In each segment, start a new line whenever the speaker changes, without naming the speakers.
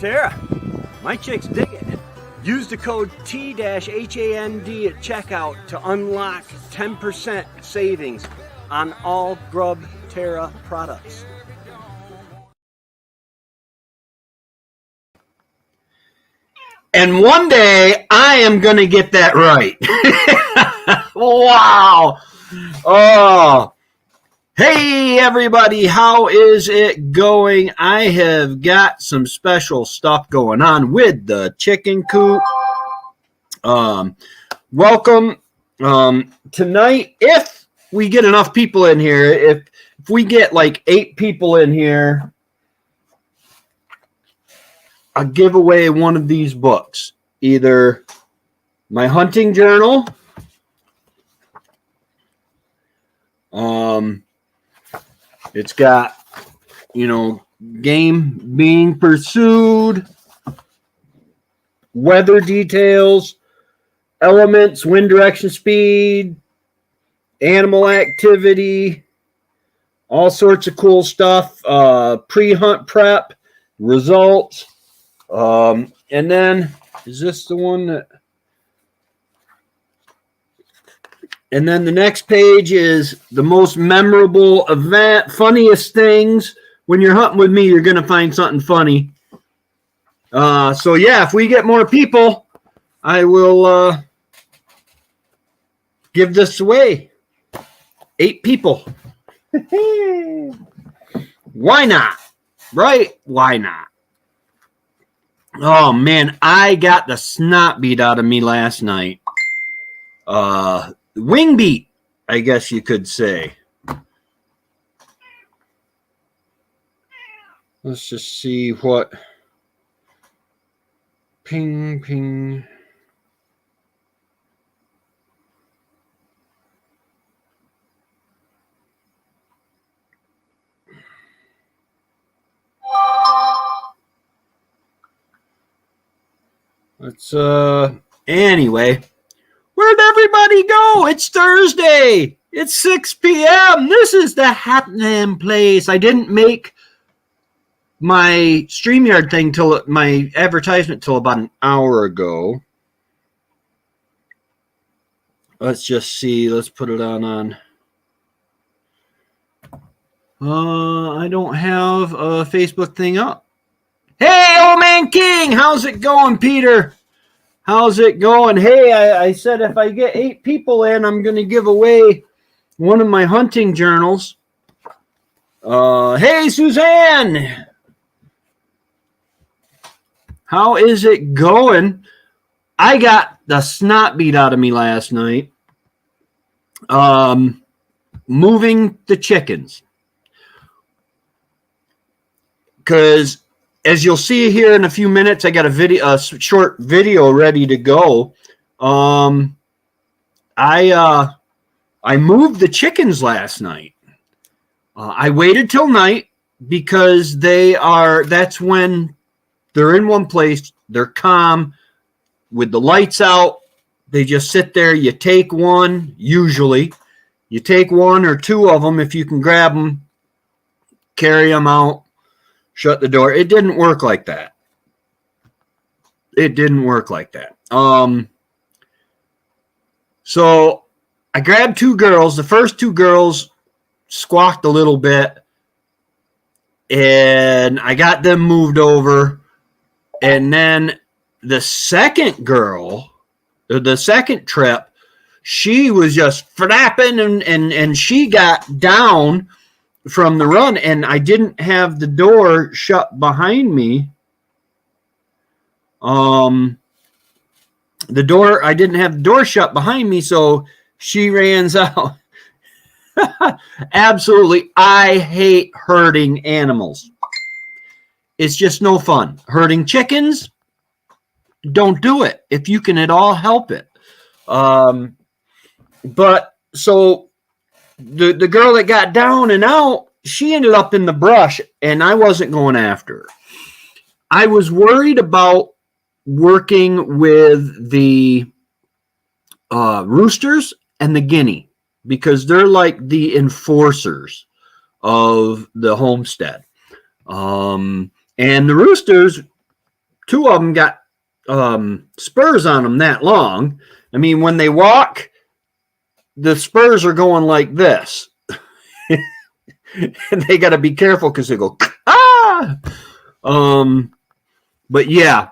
Tara. My chicks dig it. Use the code T-HAND at checkout to unlock 10% savings on all Grub Terra products. And one day I am going to get that right. Wow. Oh. Hey everybody, how is it going? I have got some special stuff going on with the chicken coop. Welcome. Tonight, if we get enough people in here, if we get like 8 people in here, I'll give away one of these books. Either my hunting journal, it's got, game being pursued, weather details, elements, wind direction, speed, animal activity, all sorts of cool stuff, pre-hunt prep, results. And then, is this the one that... And then the next page is the most memorable event, funniest things. When you're hunting with me, you're going to find something funny. So, yeah, if we get more people, I will give this away. 8 people. Why not? Right? Why not? Oh, man, I got the snot beat out of me last night. Wing beat, I guess you could say. Let's just see what. Ping, ping. Let's, anyway. Where'd everybody go? It's Thursday. It's 6 p.m. This is the happening place. I didn't make my StreamYard thing my advertisement till about an hour ago. Let's just see. Let's put it on. I don't have a Facebook thing up. Hey, old man King. How's it going, Peter? How's it going? Hey, I said if I get 8 people in, I'm going to give away one of my hunting journals. Hey, Suzanne. How is it going? I got the snot beat out of me last night. Moving the chickens. Because... as you'll see here in a few minutes, I got a short video ready to go. I moved the chickens last night. I waited till night because that's when they're in one place. They're calm with the lights out. They just sit there. You take one, usually. You take 1 or 2 of them if you can grab them, carry them out. Shut the door. It didn't work like that. So I grabbed 2 girls. The first 2 girls squawked a little bit, and I got them moved over. And then the second girl, the second trip, she was just flapping, and she got down from the run, and I didn't have the door shut behind me. I didn't have the door shut behind me, so she ran out. Absolutely, I hate herding animals. It's just no fun. Herding chickens, don't do it if you can at all help it. But so the girl that got down and out, she ended up in the brush, and I wasn't going after her. I was worried about working with the roosters and the guinea because they're like the enforcers of the homestead. And the roosters, two of them got spurs on them that long. I mean, when they walk, the spurs are going like this. And they got to be careful because they go, ah! But yeah.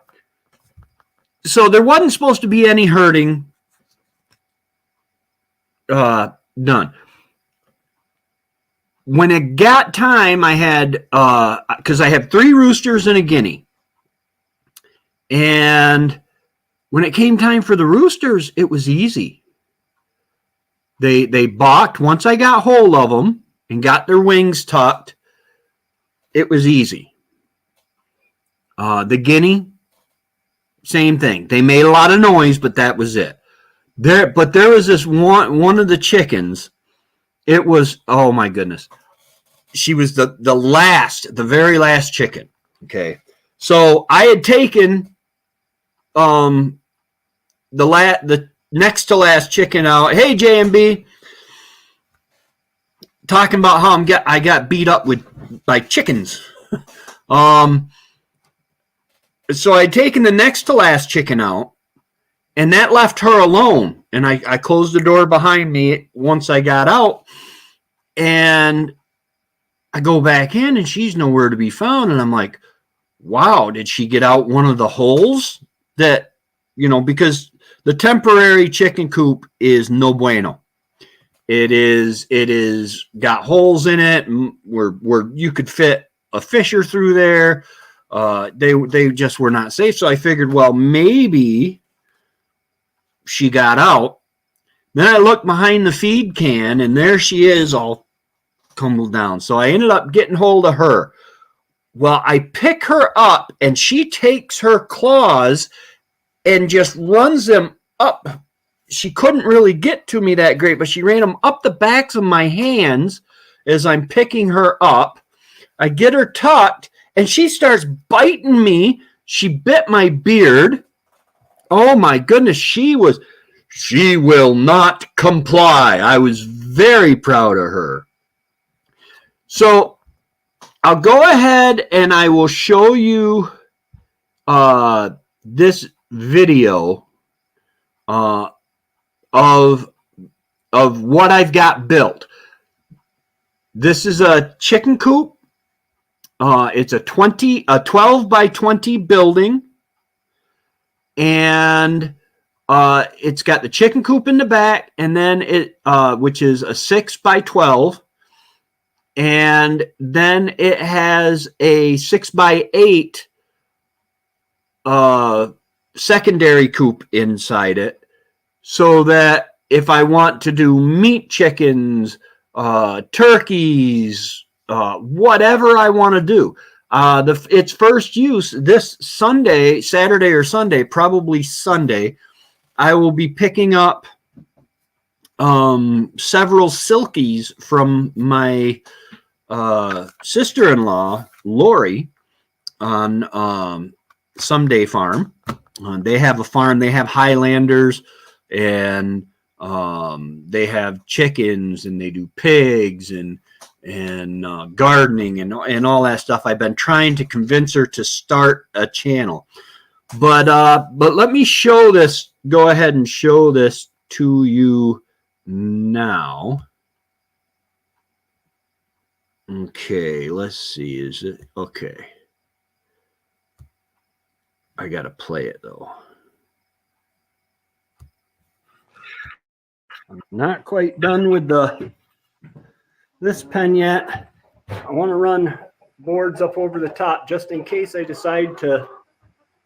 So there wasn't supposed to be any hurting. None. When it got time, I had, because I have 3 roosters and a guinea. And when it came time for the roosters, it was easy. They balked. Once I got hold of them and got their wings tucked, it was easy. The guinea, same thing. They made a lot of noise, but that was it. There was this one of the chickens. It was, oh my goodness. She was the very last chicken. Okay. So I had taken the next to last chicken out. Hey, JMB. Talking about how I got beat up by chickens. So I'd taken the next to last chicken out, and that left her alone. And I closed the door behind me once I got out, and I go back in, and she's nowhere to be found. And I'm like, wow, did she get out one of the holes that, because the temporary chicken coop is no bueno. It is got holes in it where you could fit a fisher through there. They just were not safe. So I figured, well, maybe she got out. Then I looked behind the feed can, and there she is, all tumbled down. So I ended up getting hold of her. Well, I pick her up, and she takes her claws and just runs them up. She couldn't really get to me that great, but she ran them up the backs of my hands as I'm picking her up. I get her tucked, and she starts biting me. She bit my beard. Oh my goodness, she will not comply. I was very proud of her. So I'll go ahead and I will show you this video of what I've got built. This is a chicken coop. It's a 12 by 20 building, and it's got the chicken coop in the back, and then which is a 6 by 12, and then it has a 6 by 8 secondary coop inside it, so that if I want to do meat chickens, turkeys, whatever I want to do. Its first use this Saturday or Sunday, probably Sunday, I will be picking up several silkies from my sister-in-law, Lori, on Someday Farm. They have a farm. They have Highlanders, and they have chickens, and they do pigs and gardening and all that stuff. I've been trying to convince her to start a channel, but let me show this. Go ahead and show this to you now. Okay, let's see. Is it okay? I gotta play it though. I'm not quite done with this pen yet. I want to run boards up over the top just in case I decide to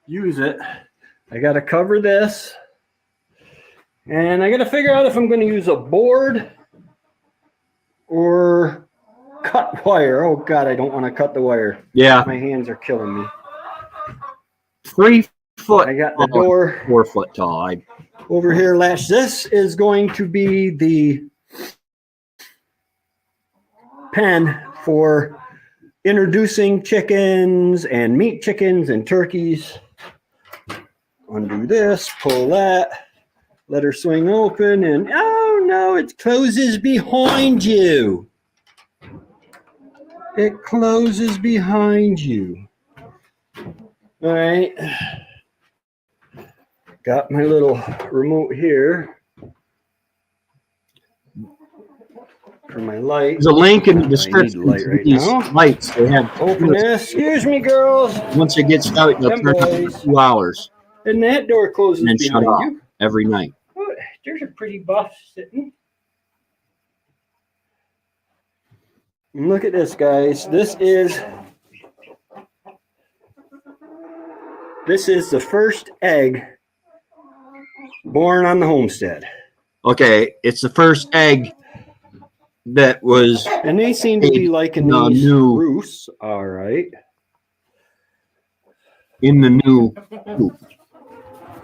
use it. I got to cover this, and I got to figure out if I'm going to use a board or cut wire. Oh God, I don't want to cut the wire. Yeah, my hands are killing me. 3 foot. I got the door 4 foot tall. Over here, Lash. This is going to be the pen for introducing chickens and meat chickens and turkeys. Undo this, pull that, let her swing open, and oh no, it closes behind you. It closes behind you. All right. Got my little remote here for my light.
There's a link in the description
light
to
right
these
now.
lights. They have
Open this. Excuse me, girls.
once it gets out, they'll
Them
turn on
boys.
for 2 hours
And that door closes
and then shut
behind
off
you.
every night.
Oh, there's a pretty buff sitting. And look at this, guys. This is the first egg born on the homestead.
Okay, it's the first egg that was,
And they seem to be liking
No,
these
new.
roosts. All right.
in the new coop.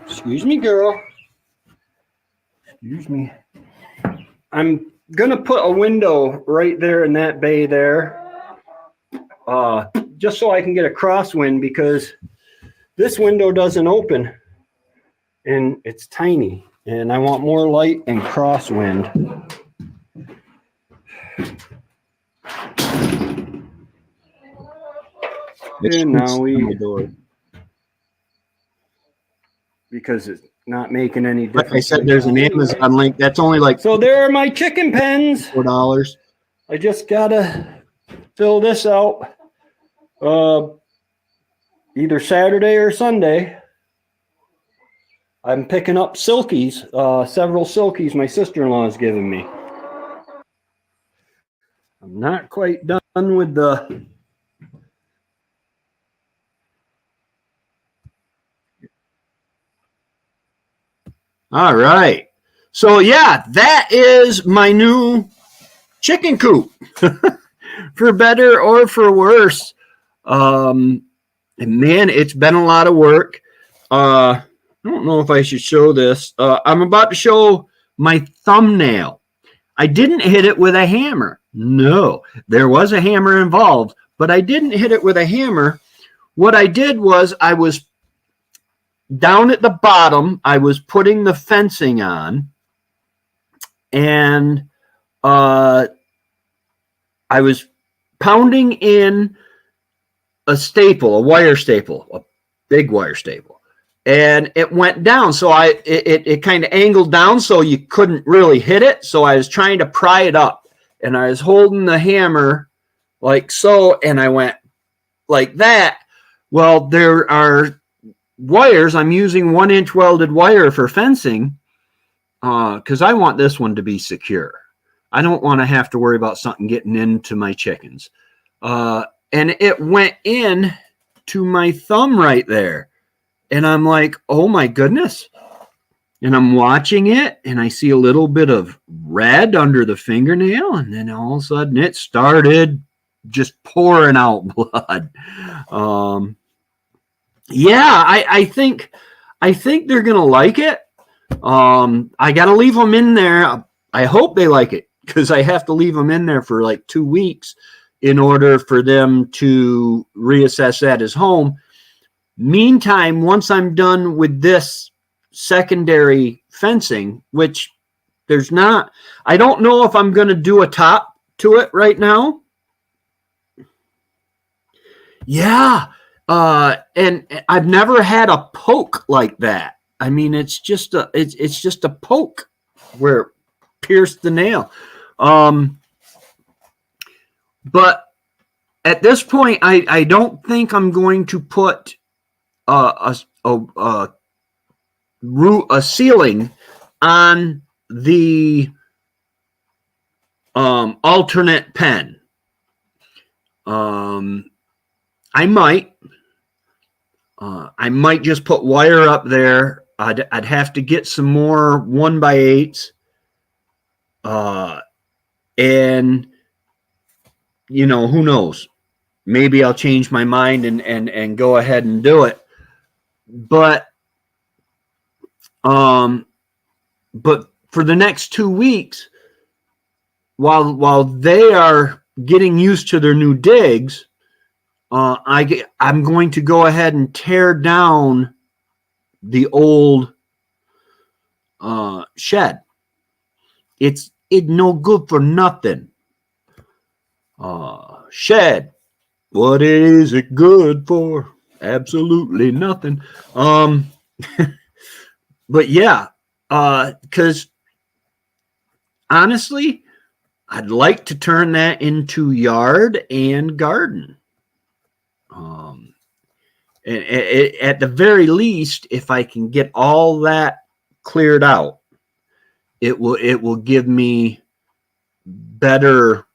Excuse me, girl. Excuse me. I'm gonna put a window right there in that bay there, just so I can get a crosswind, because this window doesn't open and it's tiny, and I want more light and crosswind. And now because it's not making any difference.
Like I said, there's an Amazon link. That's only like
So there are my chicken pens.
$4.
I just gotta fill this out either Saturday or Sunday. I'm picking up silkies, several silkies my sister-in-law has given me. I'm not quite done with the
All right. So yeah, that is my new chicken coop. For better or for worse. Man, it's been a lot of work. I don't know if I should show this. I'm about to show my thumbnail. I didn't hit it with a hammer. No, there was a hammer involved, but I didn't hit it with a hammer. What I did was I was down at the bottom. I was putting the fencing on, and I was pounding in a staple, a wire staple, a big wire staple, and it went down. So it kind of angled down so you couldn't really hit it. So I was trying to pry it up, and I was holding the hammer like so, and I went like that. Well, there are wires. I'm using 1-inch welded wire for fencing because I want this one to be secure. I don't want to have to worry about something getting into my chickens. And it went in to my thumb right there. And I'm like, oh my goodness. And I'm watching it, and I see a little bit of red under the fingernail. And then all of a sudden it started just pouring out blood. Yeah, I think they're going to like it. I got to leave them in there. I hope they like it, because I have to leave them in there for like 2 weeks in order for them to reassess that as home. Meantime, once I'm done with this secondary fencing, which there's not, I don't know if I'm going to do a top to it right now. Yeah. And I've never had a poke like that. I mean, it's just a poke where it pierced the nail. But at this point, I don't think I'm going to put a ceiling on the alternate pen. I might just put wire up there. I'd have to get some more 1x8s. And who knows? Maybe I'll change my mind and go ahead and do it. But for the next 2 weeks, while they are getting used to their new digs, I'm going to go ahead and tear down the old shed. It's no good for nothing. Shed, what is it good for? absolutely nothing. But yeah, because honestly, I'd like to turn that into yard and garden. And at the very least, if I can get all that cleared out, it will give me better.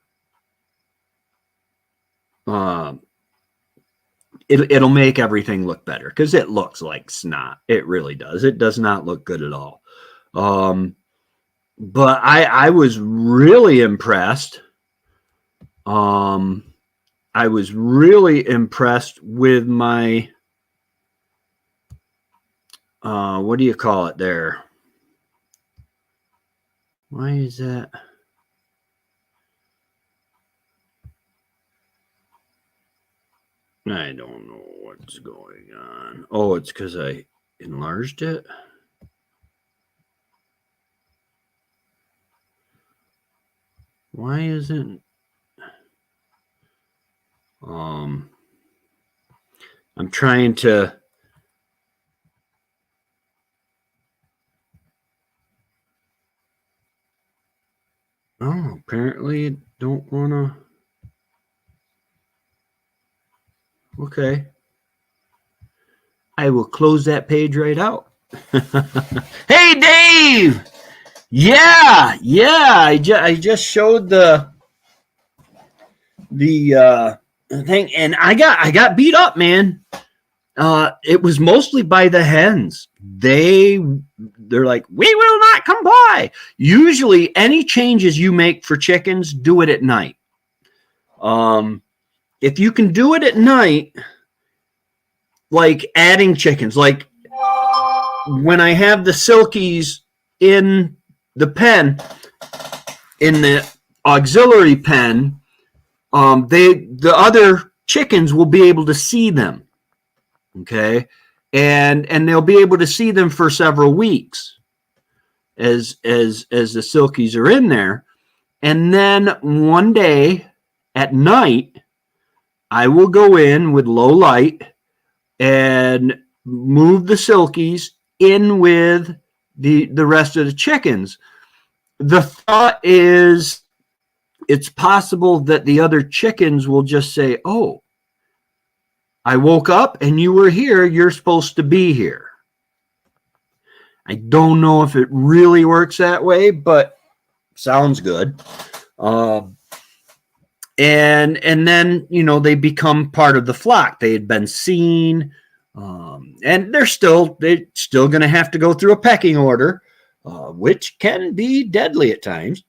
It'll make everything look better because it looks like snot. It really does. It does not look good at all. But I was really impressed. I was really impressed with my what do you call it there? Why is that? I don't know what's going on. Oh, it's because I enlarged it. Why isn't I'm trying to apparently don't want to. Okay. I will close that page right out. Hey, Dave! Yeah. I just showed the thing, and I got beat up, man. It was mostly by the hens. They're like, we will not comply. Usually, any changes you make for chickens, do it at night. If you can do it at night, like adding chickens, like when I have the silkies in the pen, in the auxiliary pen, the other chickens will be able to see them. Okay, and they'll be able to see them for several weeks as the silkies are in there, and then one day at night, I will go in with low light and move the silkies in with the rest of the chickens. The thought is it's possible that the other chickens will just say, oh, I woke up and you were here. You're supposed to be here. I don't know if it really works that way, but sounds good. And then, they become part of the flock. They had been seen, and they're still going to have to go through a pecking order, which can be deadly at times.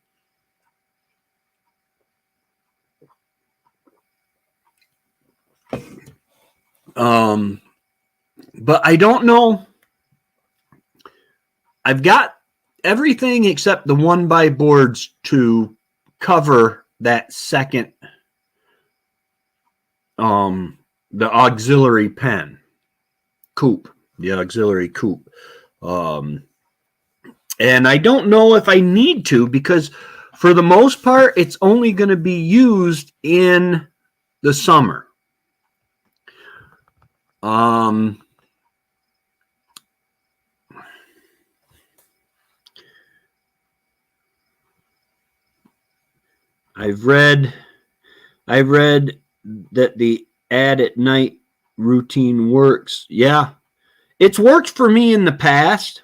But I don't know. I've got everything except the 1x boards to cover that second, the auxiliary pen coop, the auxiliary coop. And I don't know if I need to, because for the most part, it's only going to be used in the summer. I've read that the add at night routine works. Yeah, it's worked for me in the past.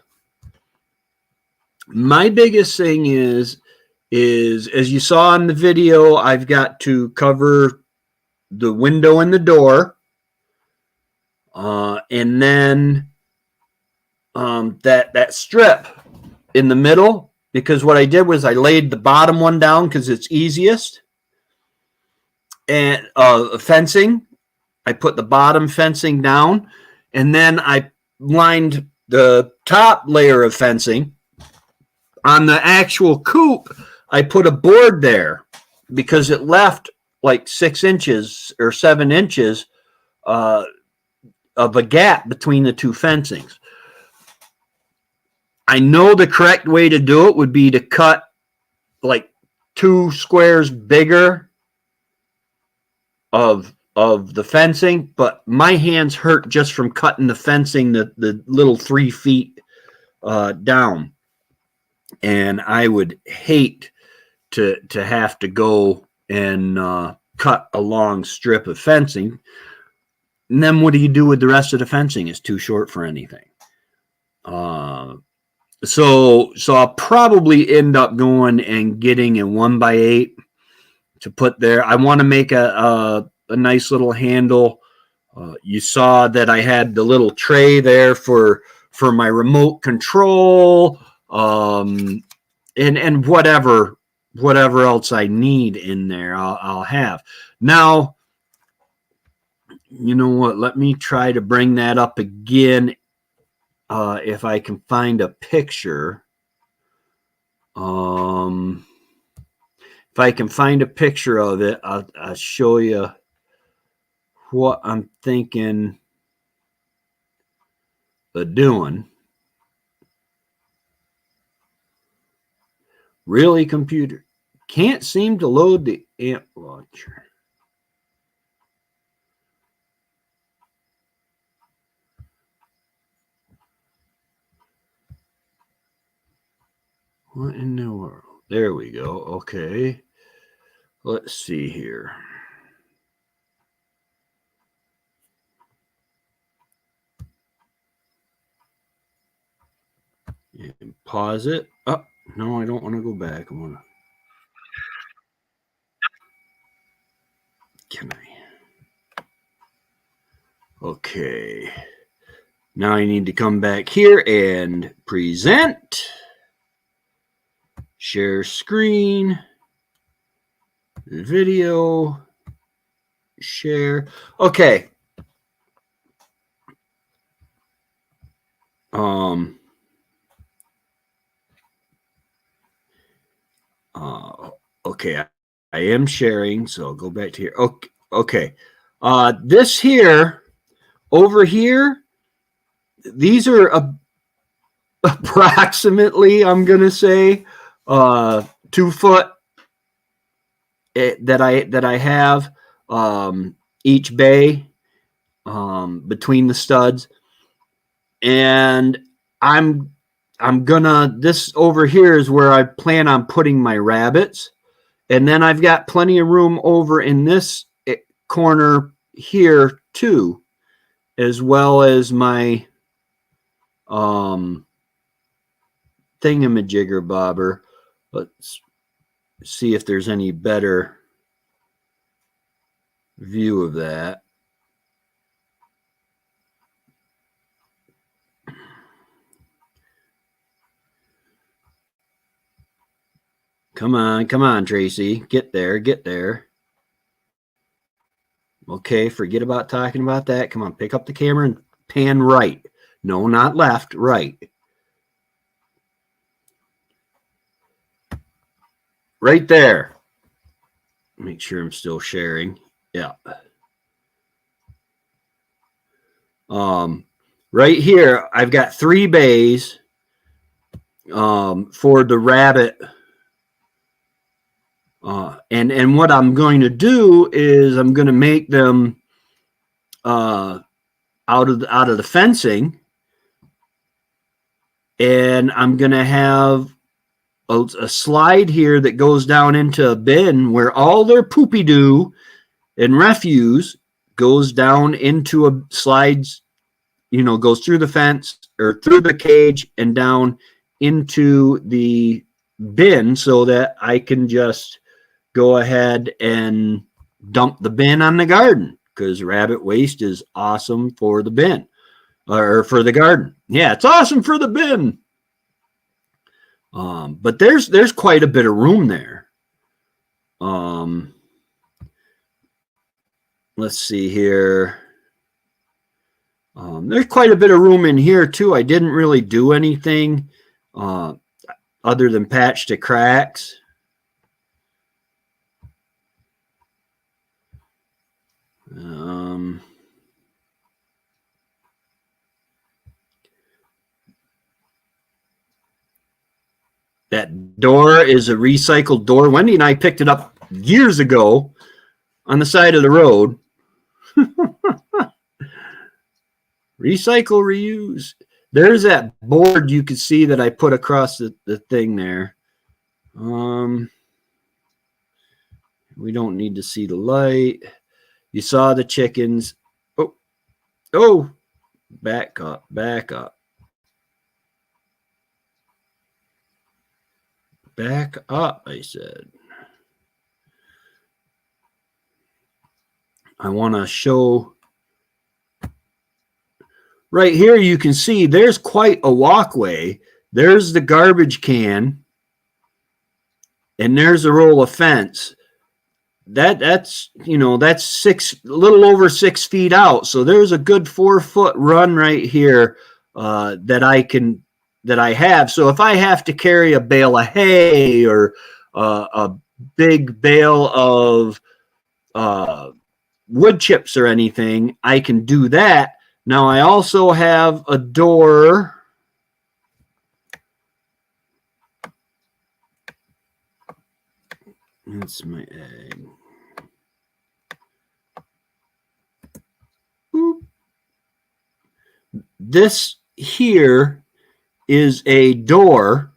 My biggest thing is as you saw in the video, I've got to cover the window and the door, and then that strip in the middle. Because what I did was I laid the bottom one down because it's easiest. And fencing, I put the bottom fencing down, and then I lined the top layer of fencing. On the actual coop, I put a board there because it left like 6 inches or 7 inches of a gap between the two fencings. I know the correct way to do it would be to cut like 2 squares bigger of of the fencing, but my hands hurt just from cutting the fencing, the little 3 feet down. And I would hate to have to go and cut a long strip of fencing. And then what do you do with the rest of the fencing? It's too short for anything. So I'll probably end up going and getting a 1x8 to put there. I want to make a nice little handle. You saw that I had the little tray there for my remote control, and whatever else I need in there, I'll have. Now, you know what? Let me try to bring that up again. If I can find a picture. If I can find a picture of it, I'll show you what I'm thinking of doing. Really, computer? Can't seem to load the amp launcher. What in the world? There we go. Okay. Let's see here. And pause it. Oh, no, I don't want to go back. I want to. Can I? Okay. Now I need to come back here and present. Share screen. Video. Share. Okay. Okay. I am sharing, so I'll go back to here. Okay. This here, over here, these are approximately, I'm gonna say, 2 foot that I have each bay between the studs, and I'm gonna, this over here is where I plan on putting my rabbits, and then I've got plenty of room over in this corner here too, as well as my thingamajigger bobber. Let's see if there's any better view of that. Come on, Tracy. Get there. Okay, forget about talking about that. Come on, pick up the camera and pan right. No, not left, right. Right there. Make sure I'm still sharing. Yeah. Right here, I've got 3 bays for the rabbit. And what I'm going to do is I'm going to make them out of the fencing, and I'm going to have a slide here that goes down into a bin where all their poopy doo and refuse goes down into a slides, goes through the fence or through the cage and down into the bin, so that I can just go ahead and dump the bin on the garden, because rabbit waste is awesome for the bin or for the garden. Yeah, it's awesome for the bin. But there's quite a bit of room there. Let's see here. There's quite a bit of room in here too. I didn't really do anything other than patch the cracks. That door is a recycled door. Wendy and I picked it up years ago on the side of the road. Recycle, reuse. There's that board you can see that I put across the thing there. We don't need to see the light. You saw the chickens. Oh, back up, back up. Back up, I said. I want to show. Right here, you can see there's quite a walkway. There's the garbage can. And there's a roll of fence. That's a little over 6 feet out. So there's a good 4-foot run right here that I have. So if I have to carry a bale of hay or a big bale of wood chips or anything, I can do that. Now I also have a door. That's my egg. Boop. This here is a door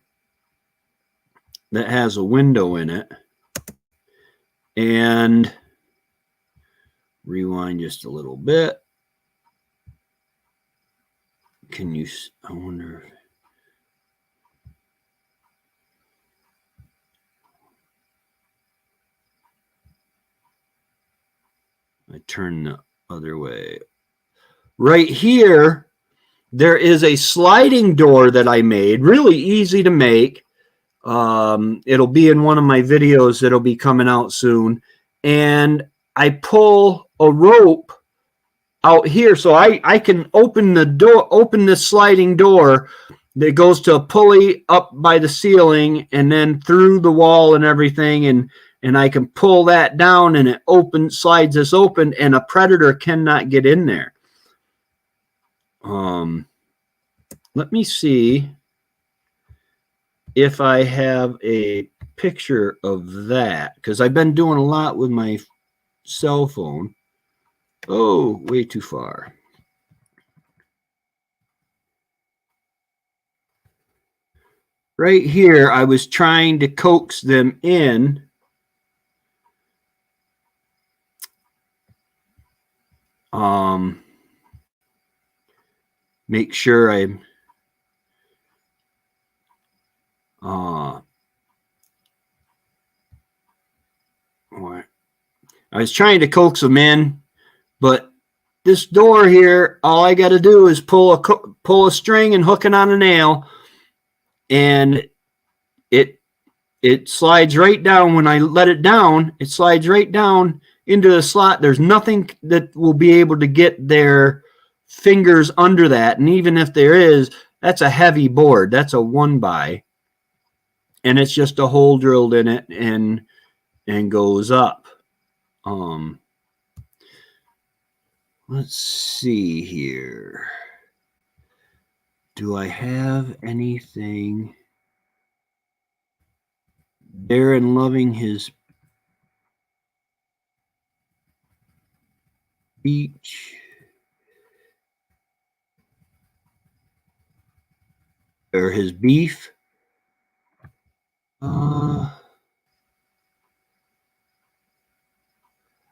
that has a window in it. And rewind just a little bit. Can you, I wonder if, I turn the other way. Right here, there is a sliding door that I made, really easy to make. It'll be in one of my videos that'll be coming out soon. And I pull a rope out here so I can open the door, open this sliding door that goes to a pulley up by the ceiling and then through the wall and everything. And I can pull that down and it slides this open and a predator cannot get in there. Let me see if I have a picture of that because I've been doing a lot with my cell phone. Oh, way too far. Right here, I was trying to coax them in. Make sure I'm I was trying to coax them in, but this door here, all I got to do is pull a string and hook it on a nail, and it slides right down. When I let it down, it slides right down into the slot. There's nothing that will be able to get their fingers under that, and even if there is, that's a heavy board. That's a 1x, and it's just a hole drilled in it and goes up. Let's see here. Do I have anything? Darren loving his beach. Or his beef.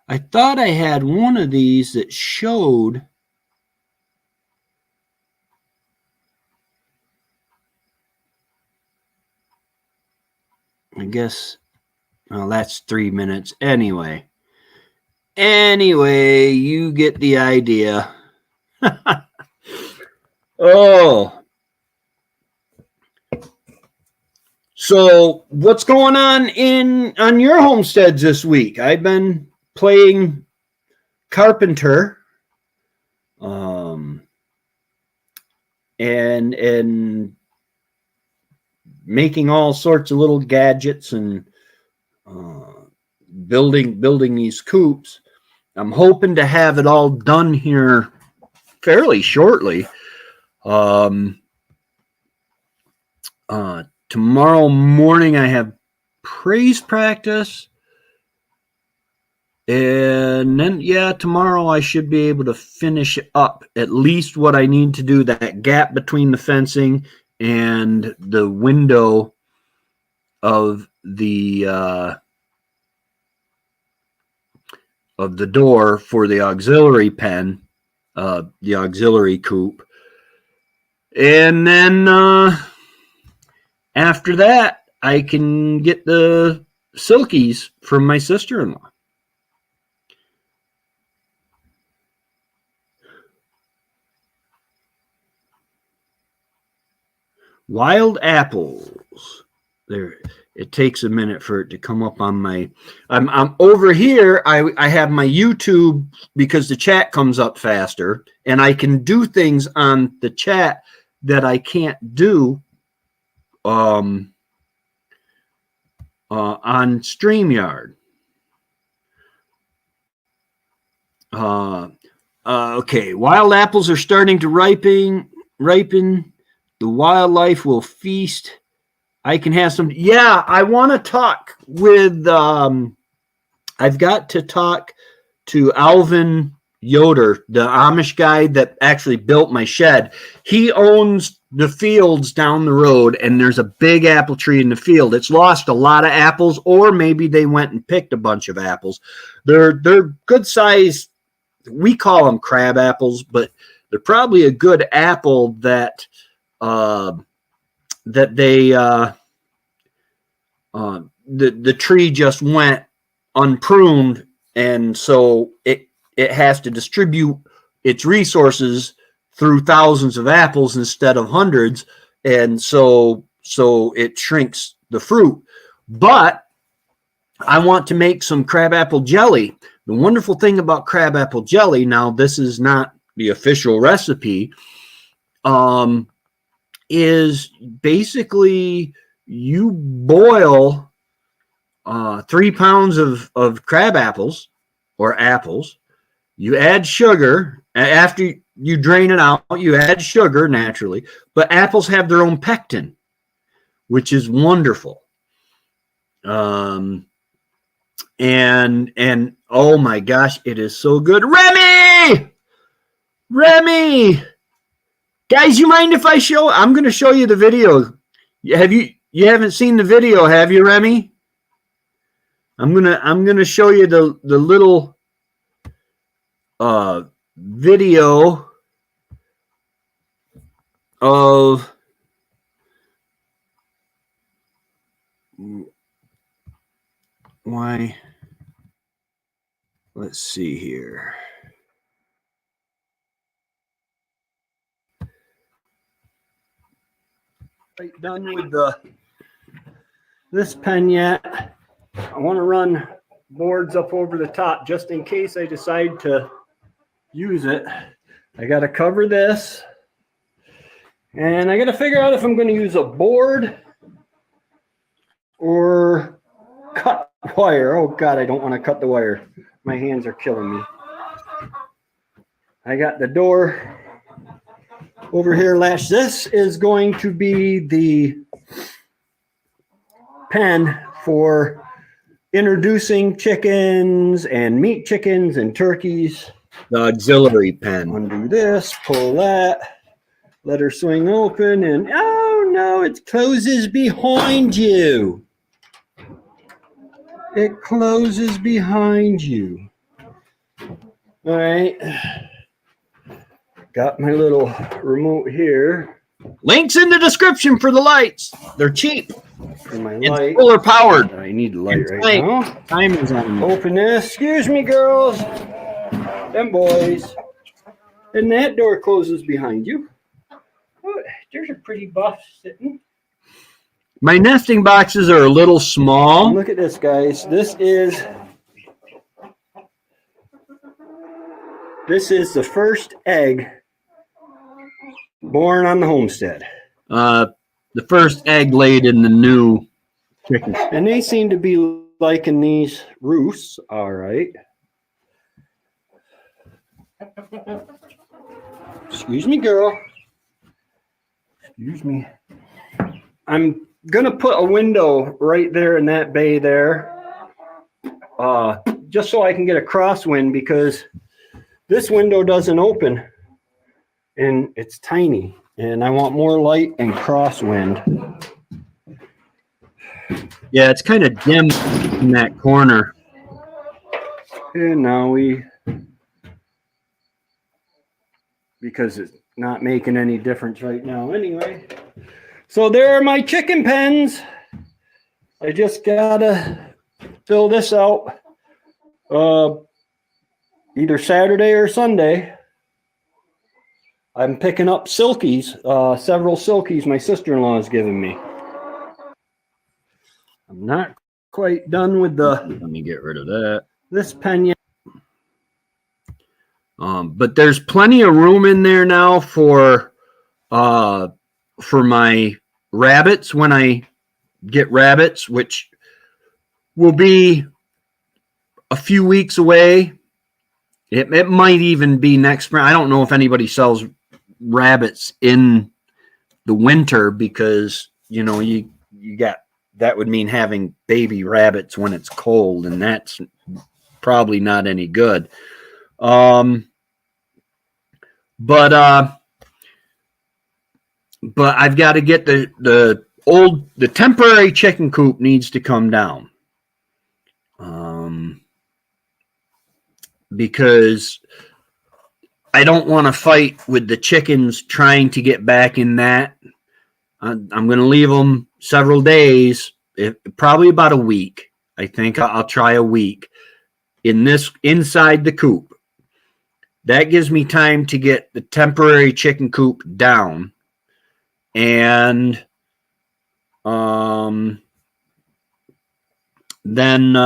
I thought I had one of these that showed. I guess, well, that's 3 minutes. Anyway, you get the idea. Oh. So what's going on your homesteads this week? I've been playing carpenter, and making all sorts of little gadgets and building these coops. I'm hoping to have it all done here fairly shortly. Tomorrow morning I have praise practice. And then, yeah, tomorrow I should be able to finish up at least what I need to do, that gap between the fencing and the window of the door for the auxiliary pen, the auxiliary coop. And then after that, I can get the silkies from my sister-in-law. Wild apples. There, it takes a minute for it to come up on my. I'm over here. I have my YouTube because the chat comes up faster, and I can do things on the chat that I can't do on StreamYard. Okay, wild apples are starting to ripen. The wildlife will feast. I can have some. Yeah, I want to talk with. I've got to talk to Alvin Yoder, the Amish guy that actually built my shed. He owns the fields down the road, and there's a big apple tree in the field. It's lost a lot of apples, or maybe they went and picked a bunch of apples. They're good size. We call them crab apples, but they're probably a good apple that they the tree just went unpruned, and so it has to distribute its resources through thousands of apples instead of hundreds, and so it shrinks the fruit. But I want to make some crabapple jelly. The wonderful thing about crabapple jelly, now this is not the official recipe, is basically you boil 3 pounds of crab apples or apples. You add sugar. After you drain it out, you add sugar naturally. But apples have their own pectin, which is wonderful. And oh my gosh, it is so good. Remy! Guys, you mind if I show? I'm going to show you the video. You haven't seen the video, have you, Remy? I'm gonna show you the little video of why. Let's see here. Right, done with this pen yet. I want to run boards up over the top just in case I decide to use it. I got to cover this, and I got to figure out if I'm going to use a board or cut wire. Oh God, I don't want to cut the wire. My hands are killing me. I got the door over here latched. This is going to be the pen for introducing chickens and meat chickens and turkeys. The auxiliary pen. Undo this, pull that, let her swing open, and oh no, it closes behind you. It closes behind you. All right. Got my little remote here. Links in the description for the lights. They're cheap. For my light. It's solar powered. I need the light right now. Time is on. Open this. Excuse me, girls and boys. And that door closes behind you. Oh, there's a pretty buff sitting. My nesting boxes are a little small. Look at this, guys. This is the first egg born on the homestead. The first egg laid in the new chicken. And they seem to be liking these roosts. All right. Excuse me, girl. Excuse me. I'm going to put a window right there in that bay there. just so I can get a crosswind, because this window doesn't open and it's tiny and I want more light and crosswind.
Yeah, it's kind of dim in that corner.
And now because it's not making any difference right now anyway. So there are my chicken pens. I just gotta fill this out either Saturday or Sunday. I'm picking up silkies, several silkies my sister-in-law has given me. I'm not quite done with
Let me get rid of that.
this pen yet.
But there's plenty of room in there now for my rabbits when I get rabbits, which will be a few weeks away. It might even be next spring. I don't know if anybody sells rabbits in the winter, because you got, that would mean having baby rabbits when it's cold, and that's probably not any good. But I've got to get the temporary chicken coop needs to come down. Because I don't want to fight with the chickens trying to get back in that. I'm going to leave them several days, probably about a week. I think I'll try a week inside the coop. That gives me time to get the temporary chicken coop down, and then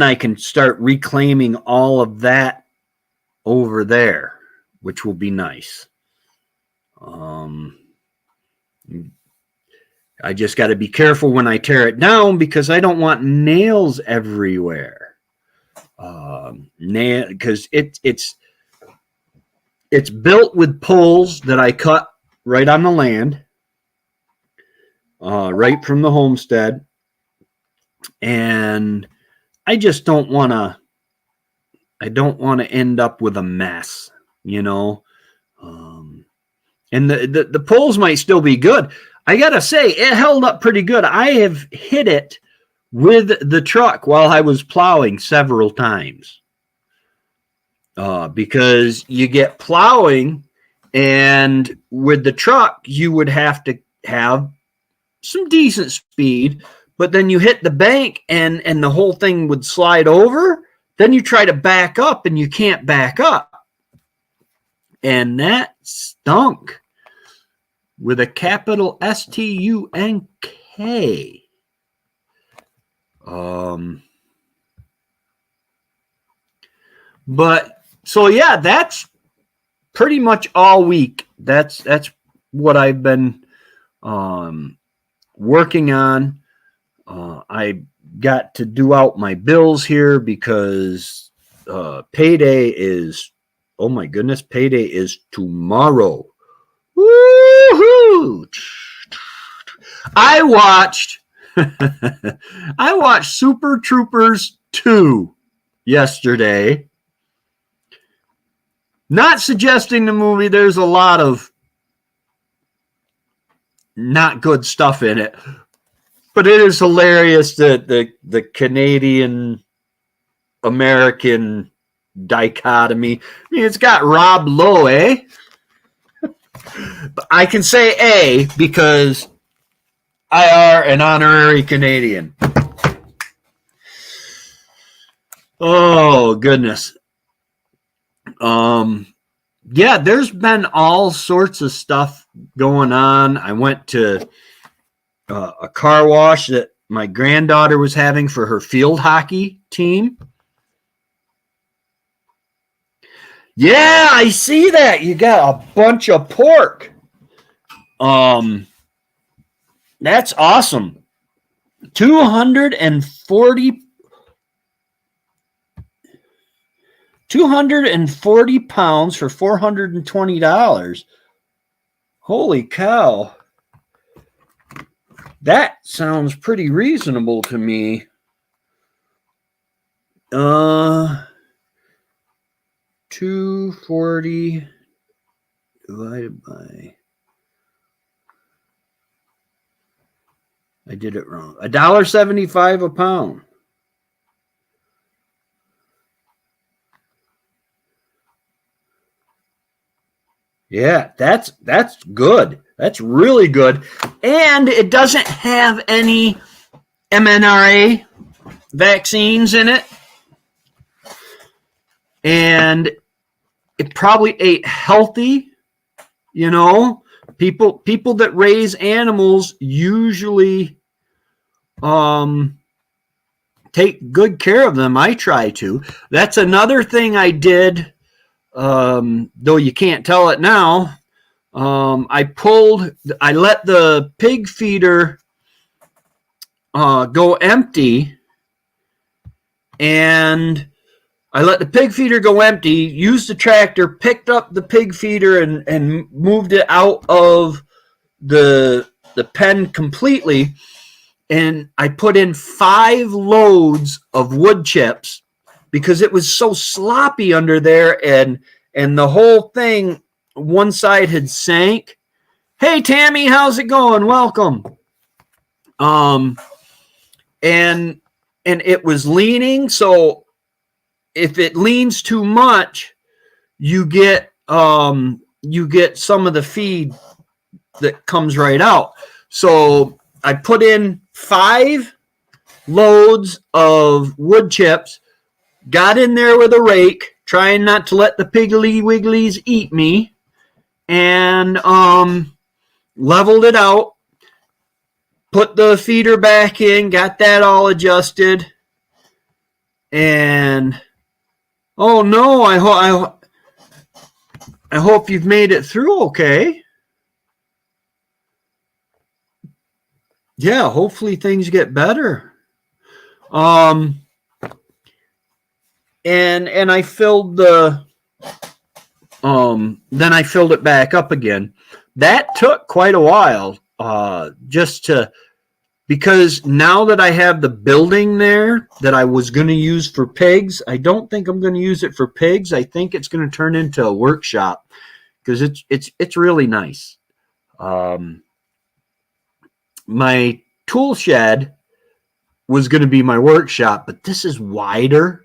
I can start reclaiming all of that over there, which will be nice. I just got to be careful when I tear it down, because I don't want nails everywhere. Because it's built with poles that I cut right on the land, right from the homestead, and I just don't want to. I don't want to end up with a mess, And the poles might still be good. I gotta say, it held up pretty good. I have hit it with the truck while I was plowing several times. Because you get plowing, and with the truck, you would have to have some decent speed, but then you hit the bank and the whole thing would slide over. Then you try to back up and you can't back up. And that stunk, with a capital S-T-U-N-K. But so yeah, that's pretty much all week. That's what I've been working on. I got to do out my bills here, because payday is, oh my goodness, payday is tomorrow. Woohoo! I watched Super Troopers 2 yesterday. Not suggesting the movie. There's a lot of not good stuff in it, but it is hilarious that the Canadian American dichotomy. I mean, it's got Rob Lowe, eh? But I can say A because I are an honorary Canadian. Oh goodness. Yeah, there's been all sorts of stuff going on. I went to a car wash that my granddaughter was having for her field hockey team. Yeah, I see that. You got a bunch of pork. That's awesome. 240 pounds for $420. Holy cow.
That sounds pretty reasonable to me. 240 divided by, I did it wrong. $1.75 a pound. Yeah, that's good. That's really good. And it doesn't have any mRNA vaccines in it. And it probably ate healthy, you know. People that raise animals usually take good care of them. I try to. That's another thing I did, though you can't tell it now. I let the pig feeder go empty, and I let the pig feeder go empty, used the tractor, picked up the pig feeder and moved it out of the pen completely. And I put in 5 loads of wood chips because it was so sloppy under there, and the whole thing, one side had sank. Hey, Tammy, how's it going? Welcome. And it was leaning, so if it leans too much, you get some of the feed that comes right out. So I put in 5 loads of wood chips, got in there with a rake, trying not to let the piggly wigglies eat me, and leveled it out, put the feeder back in, got that all adjusted, and oh no, I hope you've made it through okay. Yeah, hopefully things get better. And I filled then I filled it back up again. That took quite a while, because now that I have the building there that I was going to use for pigs, I don't think I'm going to use it for pigs. I think it's going to turn into a workshop because it's really nice. My tool shed was going to be my workshop, but this is wider.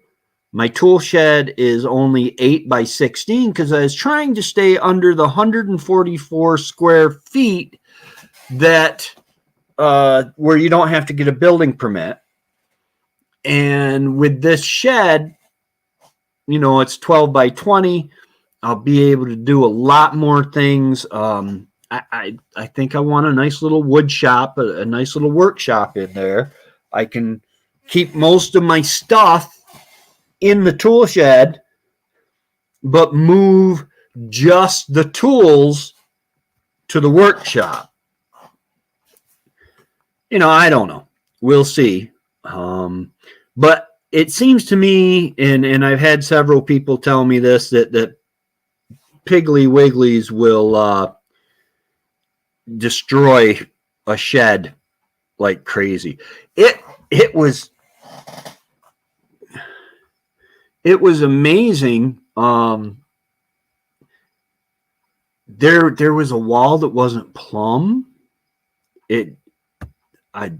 My tool shed is only 8 by 16 because I was trying to stay under the 144 square feet that where you don't have to get a building permit. And with this shed, you know, it's 12 by 20. I'll be able to do a lot more things. I think I want a nice little wood shop, a nice little workshop in there. I can keep most of my stuff in the tool shed, but move just the tools to the workshop. You know, I don't know. We'll see. But it seems to me, and I've had several people tell me this, that Piggly Wigglies will destroy a shed like crazy. It was amazing. There was a wall that wasn't plumb. I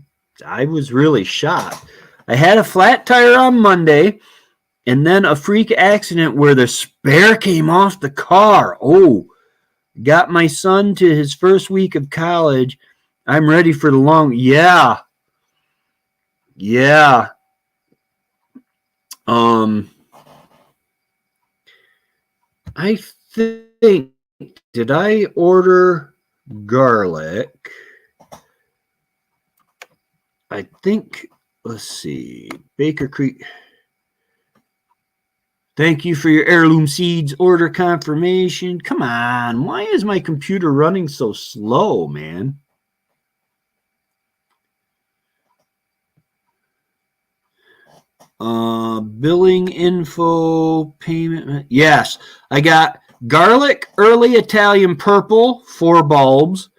was really shocked. I had a flat tire on Monday, and then a freak accident where the spare came off the car. Oh, got my son to his first week of college. I'm ready for the long. Yeah. I think, did I order garlic? I think, let's see, Baker Creek. Thank you for your heirloom seeds order confirmation. Come on, why is my computer running so slow, man? Billing info, payment. Yes, I got garlic early Italian purple, 4 bulbs,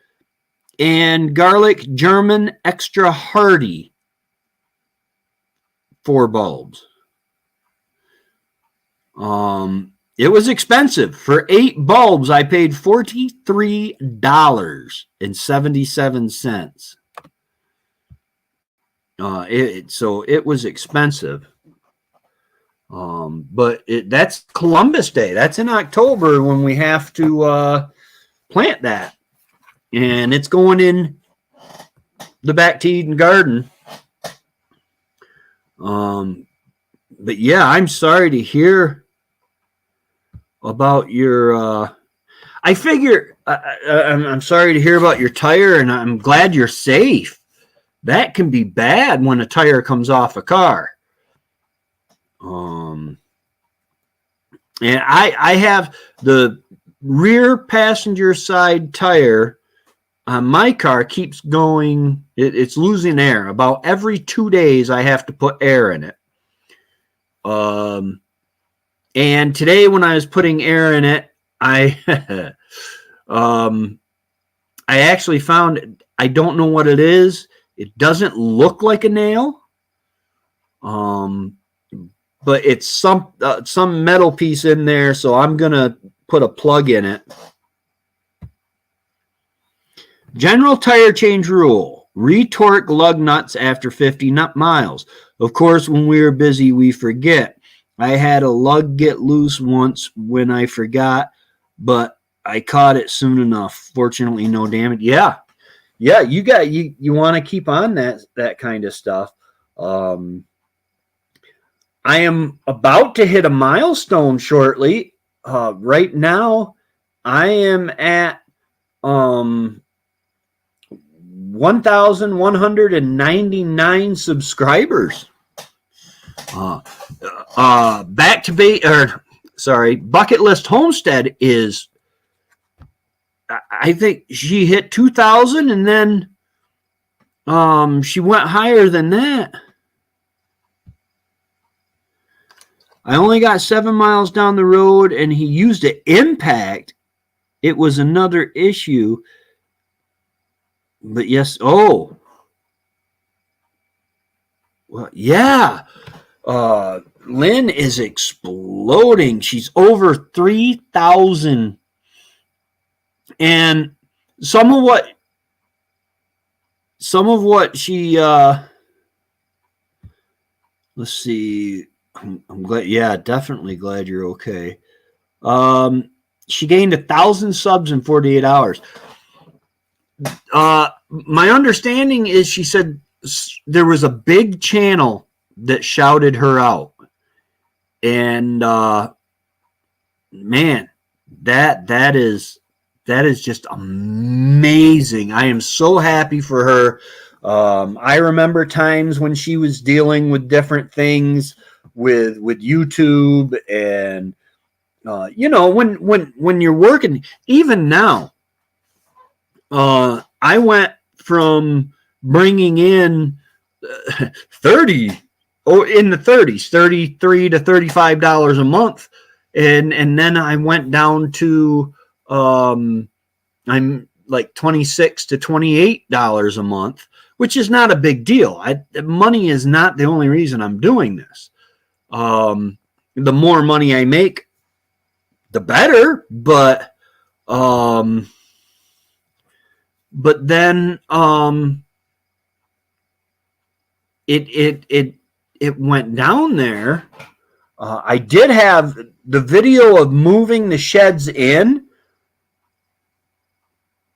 and garlic German extra hardy, 4 bulbs. It was expensive. For 8 bulbs, I paid $43.77. So it was expensive. But that's Columbus Day. That's in October when we have to plant that. And it's going in the back to Eden garden. But yeah, I'm sorry to hear about your I figure I'm sorry to hear about your tire, and I'm glad you're safe. That can be bad when a tire comes off a car. And I have the rear passenger side tire on my car keeps going. It's losing air. About every 2 days, I have to put air in it. And today when I was putting air in it, I actually found, I don't know what it is. It doesn't look like a nail. But it's some metal piece in there, so I'm going to put a plug in it. General tire change rule. Retorque lug nuts after 50 miles. Of course, when we were busy, we forget. I had a lug get loose once when I forgot, but I caught it soon enough. Fortunately, no damage. Yeah, you want to keep on that kind of stuff. I am about to hit a milestone shortly. Right now, I am at 1,199 subscribers. Bucket List Homestead is, I think she hit 2,000, and then she went higher than that. I only got 7 miles down the road, and he used an impact. It was another issue. But yes, well, yeah. Lynn is exploding. She's over 3,000. And some of what she let's see. I'm glad. Yeah, definitely glad you're okay. She gained 1,000 subs in 48 hours. My understanding is she said there was a big channel that shouted her out, and man, that is just amazing. I am so happy for her. I remember times when she was dealing with different things with YouTube, and when you're working, even now. I went from bringing in 30 or in the 30s, $33 to $35 a month, and then I went down to I'm like $26 to $28 a month, which is not a big deal. Money is not the only reason I'm doing this. The more money I make, the better, but then it went down there. I did have the video of moving the sheds in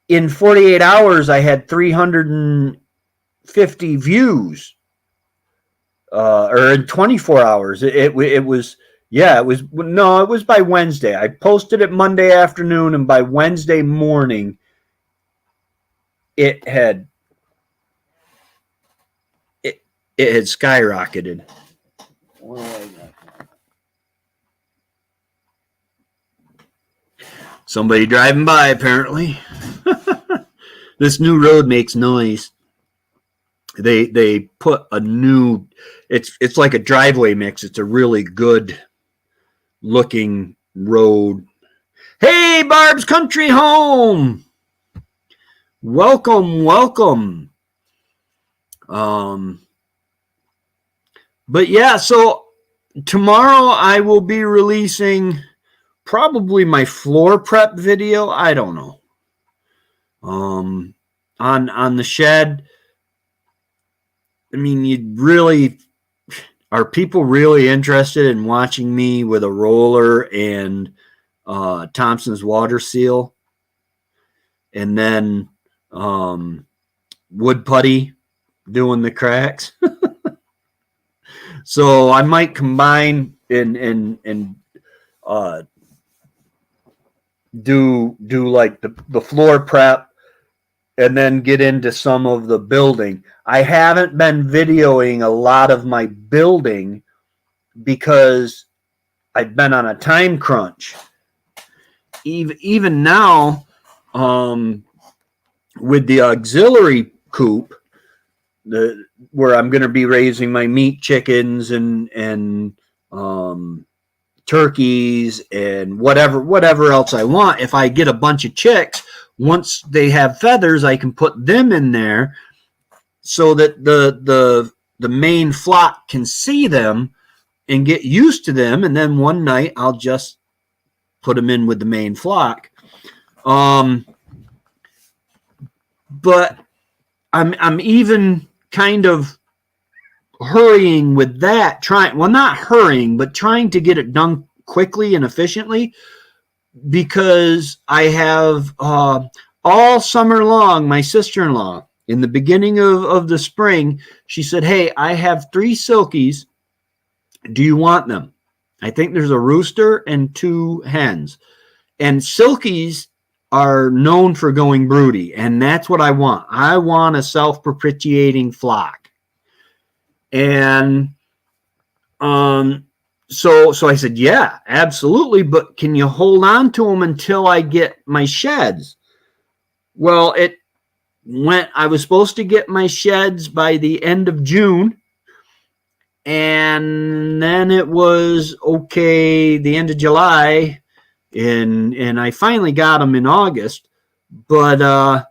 48 hours. I had 350 views. Or in 24 hours. It was by Wednesday. I posted it Monday afternoon, and by Wednesday morning it had skyrocketed. Somebody driving by, apparently. This new road makes noise. They put a new, it's like a driveway mix. It's a really good looking road. Hey, Barb's Country Home. Welcome, welcome. But yeah, so tomorrow I will be releasing probably my floor prep video. I don't know. On the shed. I mean, you really are people really interested in watching me with a roller and Thompson's water seal, and then wood putty doing the cracks. So I might combine and do like the floor prep and then get into some of the building. I haven't been videoing a lot of my building because I've been on a time crunch. Even now, with the auxiliary coop, where I'm going to be raising my meat chickens and turkeys and whatever else I want. If I get a bunch of chicks, once they have feathers, I can put them in there so that the main flock can see them and get used to them. And then one night I'll just put them in with the main flock. But I'm even kind of hurrying with that, not hurrying, but trying to get it done quickly and efficiently, because I have all summer long, my sister-in-law, in the beginning of the spring, she said, hey, I have 3 silkies. Do you want them? I think there's a rooster and 2 hens. And silkies are known for going broody, and that's what I want. I want a self-propitiating flock. And so I said, yeah, absolutely, but can you hold on to them until I get my sheds? Well, I was supposed to get my sheds by the end of June, and then it was okay the end of July, and I finally got them in August. But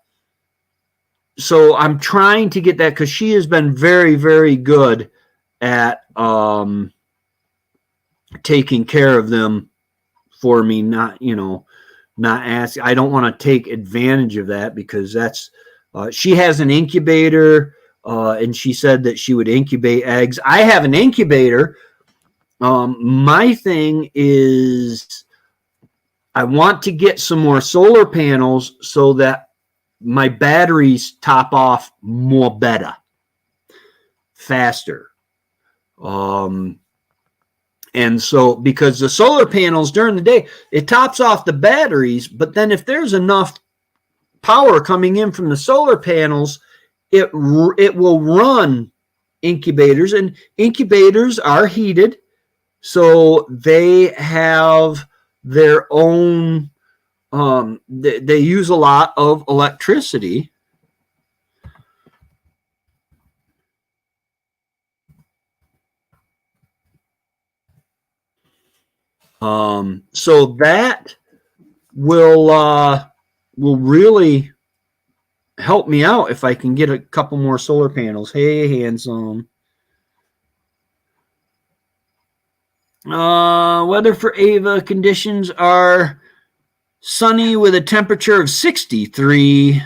so I'm trying to get that, because she has been very, very good at taking care of them for me, not asking. I don't want to take advantage of that, because that's she has an incubator, and she said that she would incubate eggs. I have an incubator. My thing is I want to get some more solar panels so that my batteries top off more better, faster. And so, because the solar panels during the day, it tops off the batteries, but then if there's enough power coming in from the solar panels, it will run incubators, and incubators are heated, so they have their own, they use a lot of electricity. So that will really help me out if I can get a couple more solar panels. Hey, handsome. Weather for Ava conditions are sunny with a temperature of 63,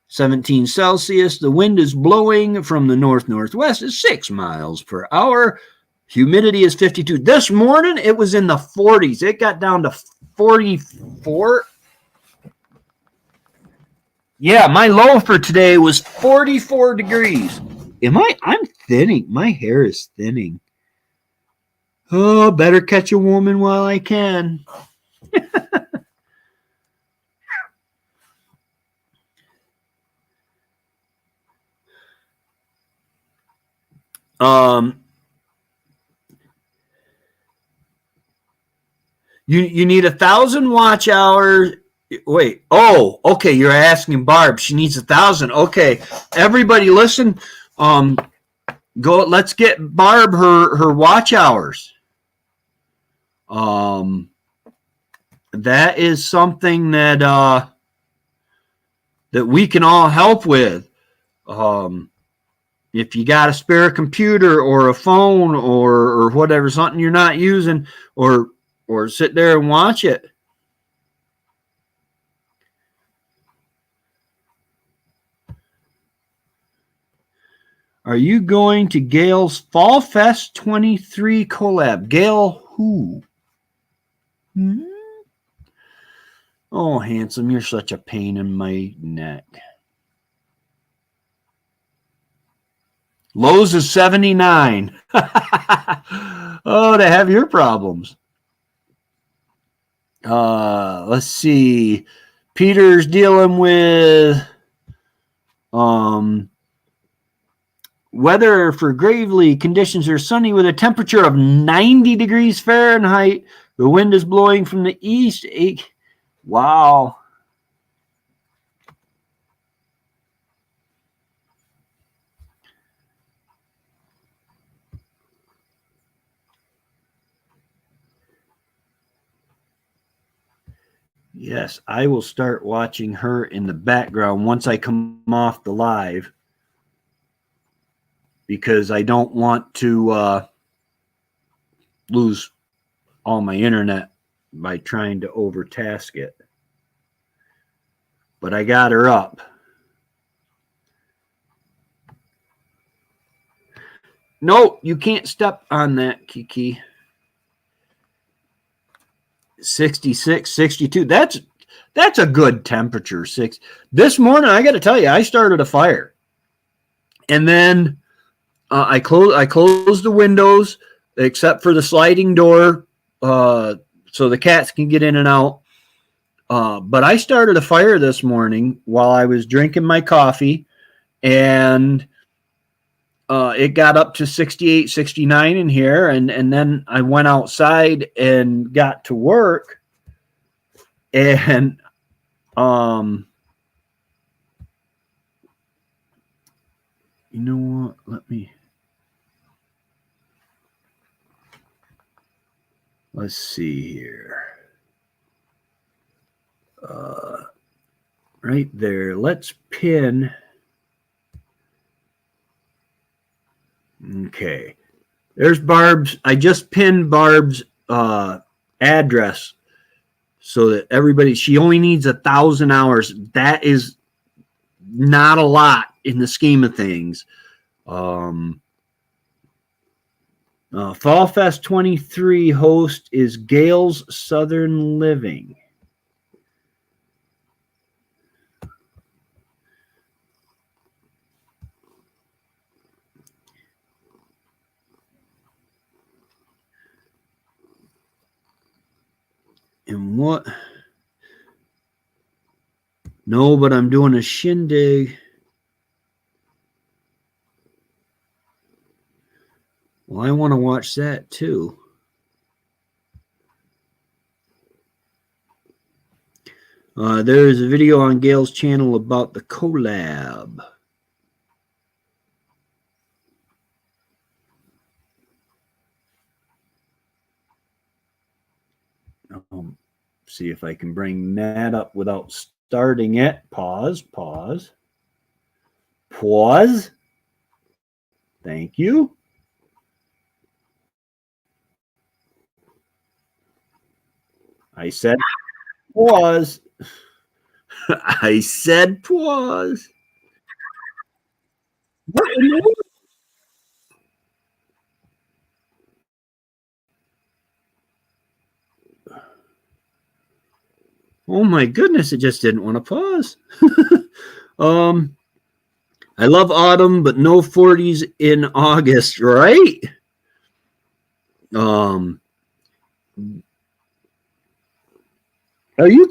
17 Celsius. The wind is blowing from the north-northwest at 6 miles per hour. Humidity is 52. This morning, it was in the 40s. It got down to 44. Yeah, my low for today was 44 degrees. I'm thinning. My hair is thinning. Oh, better catch a woman while I can. You need 1,000 watch hours. Wait. Oh, okay. You're asking Barb. She needs 1,000. Okay. Everybody, listen. Go. Let's get Barb her watch hours. That is something that that we can all help with. If you got a spare computer or a phone or whatever, something you're not using, or sit there and watch it. Are you going to Gail's Fall Fest 23 collab? Gail who? Hmm? Oh, handsome, you're such a pain in my neck. Lowe's is 79. Oh, to have your problems. Let's see. Peter's dealing with weather for Gravely. Conditions are sunny with a temperature of 90 degrees Fahrenheit. The wind is blowing from the east. Wow. Yes, I will start watching her in the background once I come off the live, because I don't want to lose all my internet by trying to overtask it. But I got her up. No, you can't step on that, Kiki. 66, 62. That's a good temperature. This morning, I got to tell you, I started a fire, and then I closed the windows except for the sliding door, so the cats can get in and out. But I started a fire this morning while I was drinking my coffee, and it got up to 68, 69 in here, and then I went outside and got to work, and you know what? Let's see here. Right there. Let's pin. Okay. There's Barb's. I just pinned Barb's address so that everybody, she only needs 1,000 hours. That is not a lot in the scheme of things. Fall Fest 23 host is Gail's Southern Living. And what? No, but I'm doing a shindig. Well, I want to watch that too. There is a video on Gail's channel about the collab. See if I can bring that up without starting it. Pause. Thank you. I said pause. I said pause. Oh my goodness, it just didn't want to pause. I love autumn, but no 40s in August, right? Are you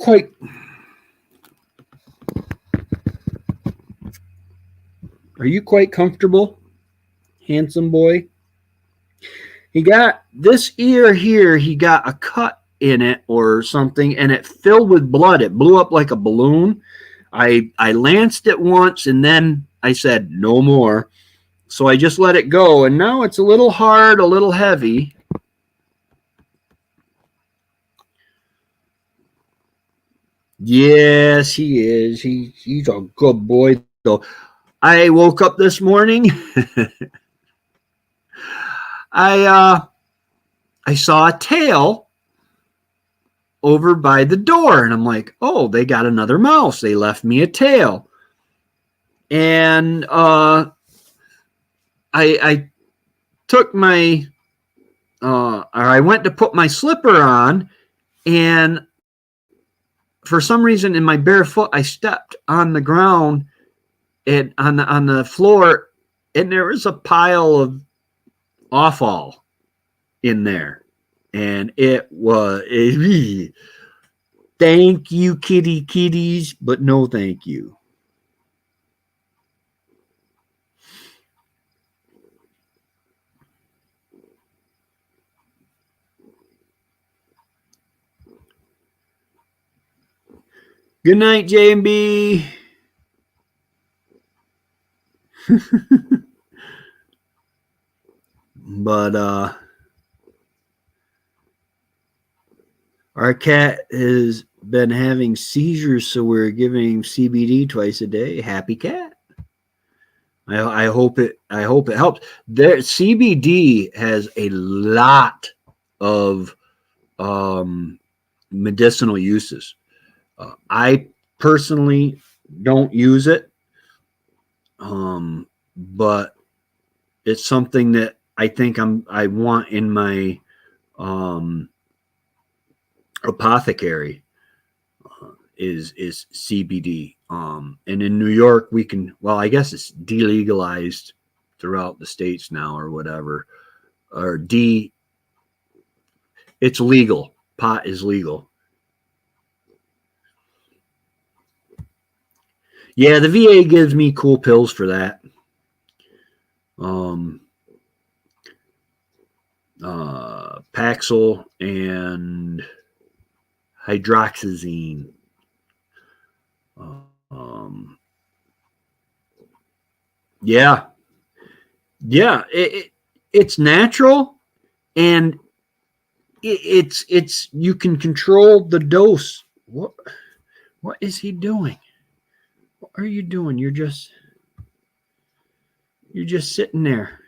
quite comfortable, handsome boy? He got this ear here, he got a cut in it or something, and it filled with blood. It blew up like a balloon. I lanced it once, and then I said no more. So I just let it go, and now it's a little hard, a little heavy. Yes, he is. He's a good boy. So I woke up this morning. I saw a tail over by the door, and I'm like, oh, they got another mouse. They left me a tail. And I took my or I went to put my slipper on, and for some reason in my bare foot I stepped on the ground and on the floor, and there was a pile of offal in there, and it was thank you kitties, but no thank you. Good night, J&B. But our cat has been having seizures, so we're giving him CBD twice a day. Happy cat. I hope it helps. There, CBD has a lot of medicinal uses. I personally don't use it, but it's something that I think I want in my apothecary. Is CBD. And in New York, we can, well, I guess it's delegalized throughout the states now or whatever, or it's legal. Pot is legal. Yeah, the VA gives me cool pills for that. Paxil and hydroxyzine. Yeah, it's natural, and it's you can control the dose. What is he doing? What are you doing? You're just sitting there.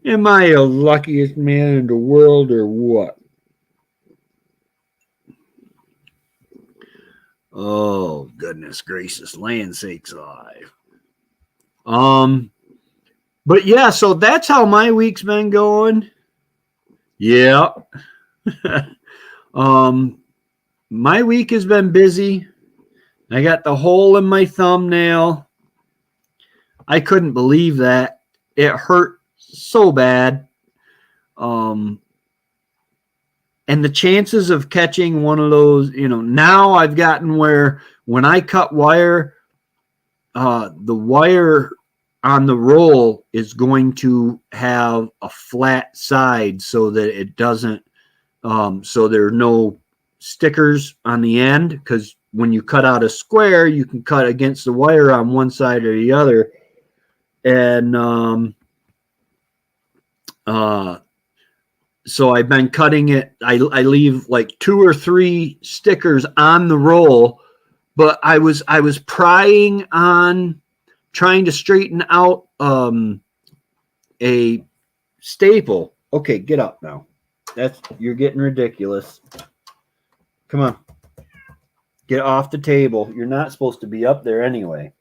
Am I the luckiest man in the world or what? Oh, goodness gracious, land sakes alive. But yeah, so that's how my week's been going. Yeah. My week has been busy. I got the hole in my thumbnail. I couldn't believe that. It hurt so bad. And the chances of catching one of those, now I've gotten where when I cut wire, the wire on the roll is going to have a flat side so that it doesn't, so there are no stickers on the end, because when you cut out a square, you can cut against the wire on one side or the other. And so I've been cutting it. I leave like 2 or 3 stickers on the roll, but I was prying on trying to straighten out a staple. Okay, get up now. You're getting ridiculous. Come on. Get off the table. You're not supposed to be up there anyway.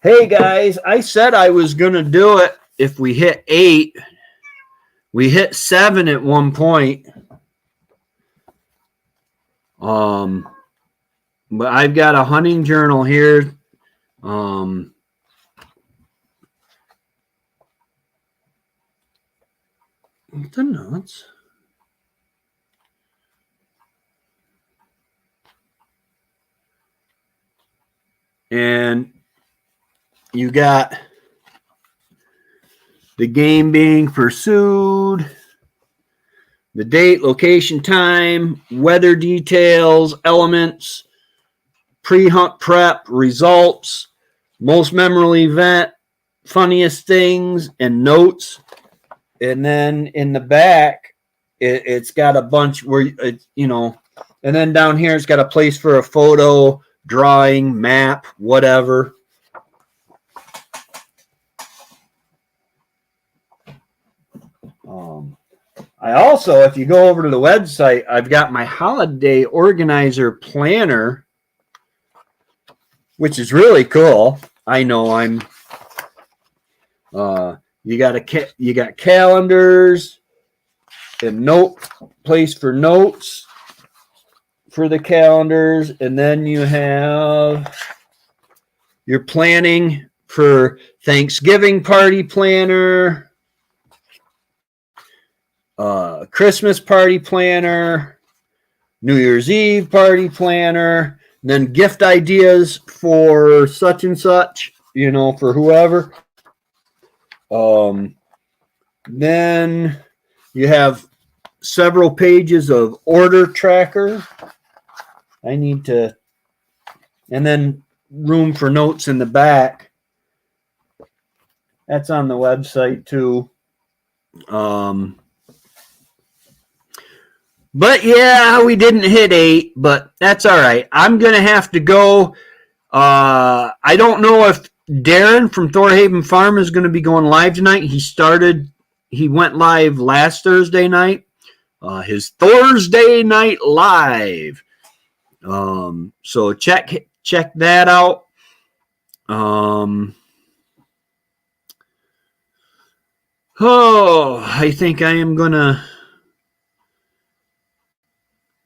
Hey guys, I said I was going to do it if we hit 8. We hit 7 at one point. But I've got a hunting journal here. The nuts. And you got the game being pursued, the date, location, time, weather details, elements, pre-hunt prep, results, most memorable event, funniest things, and notes. And then in the back,
it's got a bunch where you know, and then down here it's got a place for a photo, drawing, map, whatever. I also, if you go over to the website, I've got my holiday organizer planner, which is really cool. I know I'm. You got calendars and note place for notes for the calendars, and then you have your planning for Thanksgiving party planner. Christmas party planner, New Year's Eve party planner, then gift ideas for such and such, you know, for whoever. Then you have several pages of order tracker. And then room for notes in the back. That's on the website too. But yeah, we didn't hit 8, but that's all right. I'm going to have to go. I don't know if Darren from Thorhaven Farm is going to be going live tonight. He went live last Thursday night. His Thursday night live. So check that out. I think I am going to,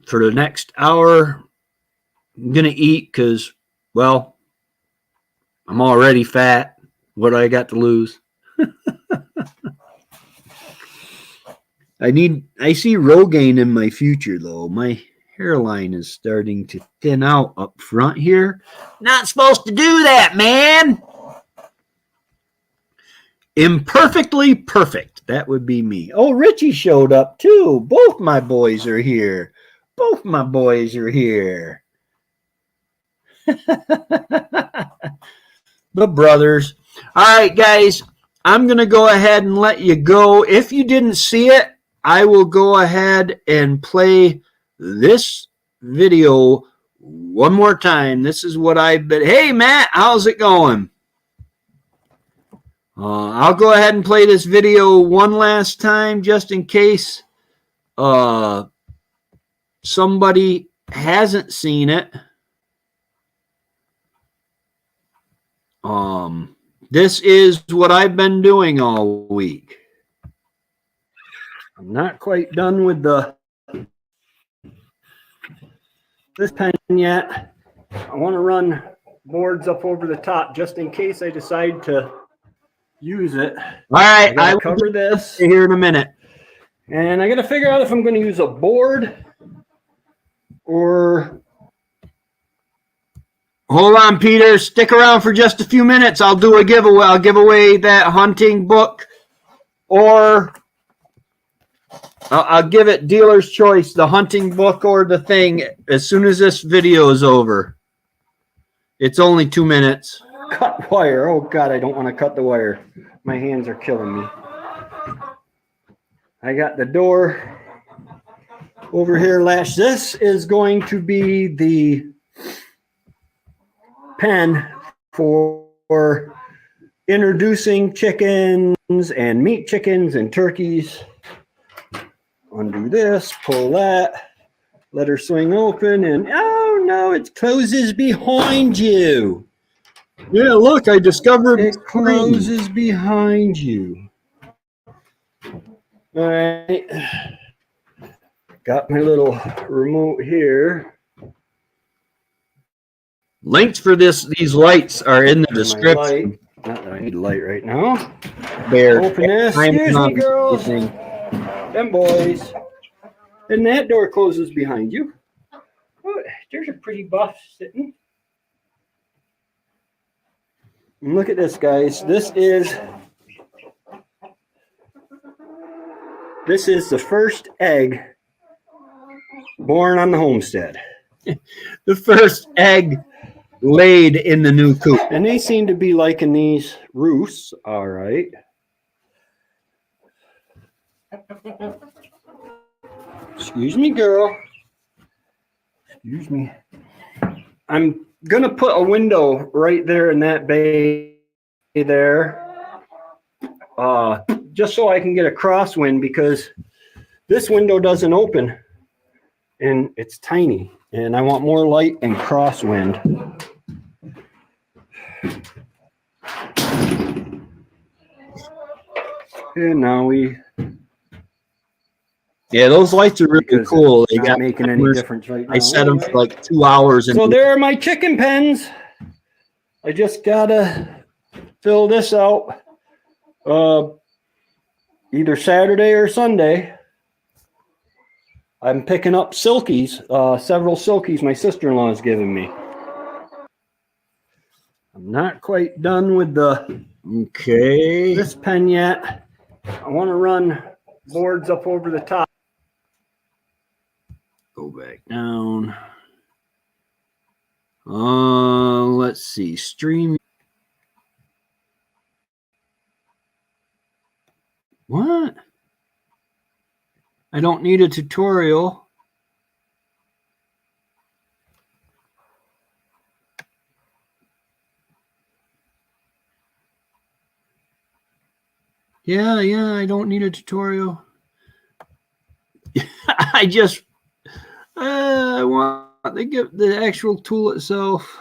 for the next hour, I'm going to eat because, well, I'm already fat. What do I got to lose? I see Rogaine in my future, though. My hairline is starting to thin out up front here. Not supposed to do that, man. Imperfectly perfect. That would be me. Oh, Richie showed up, too. Both my boys are here. Both my boys are here. The brothers. All right, guys. I'm going to go ahead and let you go. If you didn't see it, I will go ahead and play this video one more time. This is what I've been. Hey, Matt, how's it going? I'll go ahead and play this video one last time just in case somebody hasn't seen it. This is what I've been doing all week. I'm not quite done with this pen yet. I want to run boards up over the top just in case I decide to use it. All right, I will cover this here in a minute. And I got to figure out if I'm going to use a board or... Hold on, Peter. Stick around for just a few minutes. I'll do a giveaway. I'll give away that hunting book, or I'll give it dealer's choice, the hunting book or the thing, as soon as this video is over. It's only 2 minutes. Cut wire. Oh, God, I don't want to cut the wire. My hands are killing me. I got the door over here latched. This is going to be the pen for introducing chickens and meat chickens and turkeys. Undo this, pull that, let her swing open, and oh no, it closes behind you. Yeah, look, I discovered it closes behind you. All right, got my little remote here. Links for these lights are in the description. Not that I need a light right now. There. Open this. Excuse me, girls. Them boys. And that door closes behind you. Oh, there's a pretty buff sitting. And look at this, guys. This is the first egg born on the homestead. The first egg laid in the new coop. And they seem to be liking these roosts. All right.
Excuse me, girl. Excuse me. I'm going to put a window right there in that bay there. Just so I can get a crosswind, because this window doesn't open and it's tiny and I want more light and crosswind. And now
those lights are really cool. They
not
got
making any difference right now.
I set them for like 2 hours.
So there are my chicken pens. I just gotta fill this out either Saturday or Sunday. I'm picking up silkies, several silkies my sister-in-law has given me. I'm not quite done with this pen yet. I want to run boards up over the top.
Go back down. Let's see. Stream. What? I don't need a tutorial. Yeah, I don't need a tutorial. I just I want to get the actual tool itself.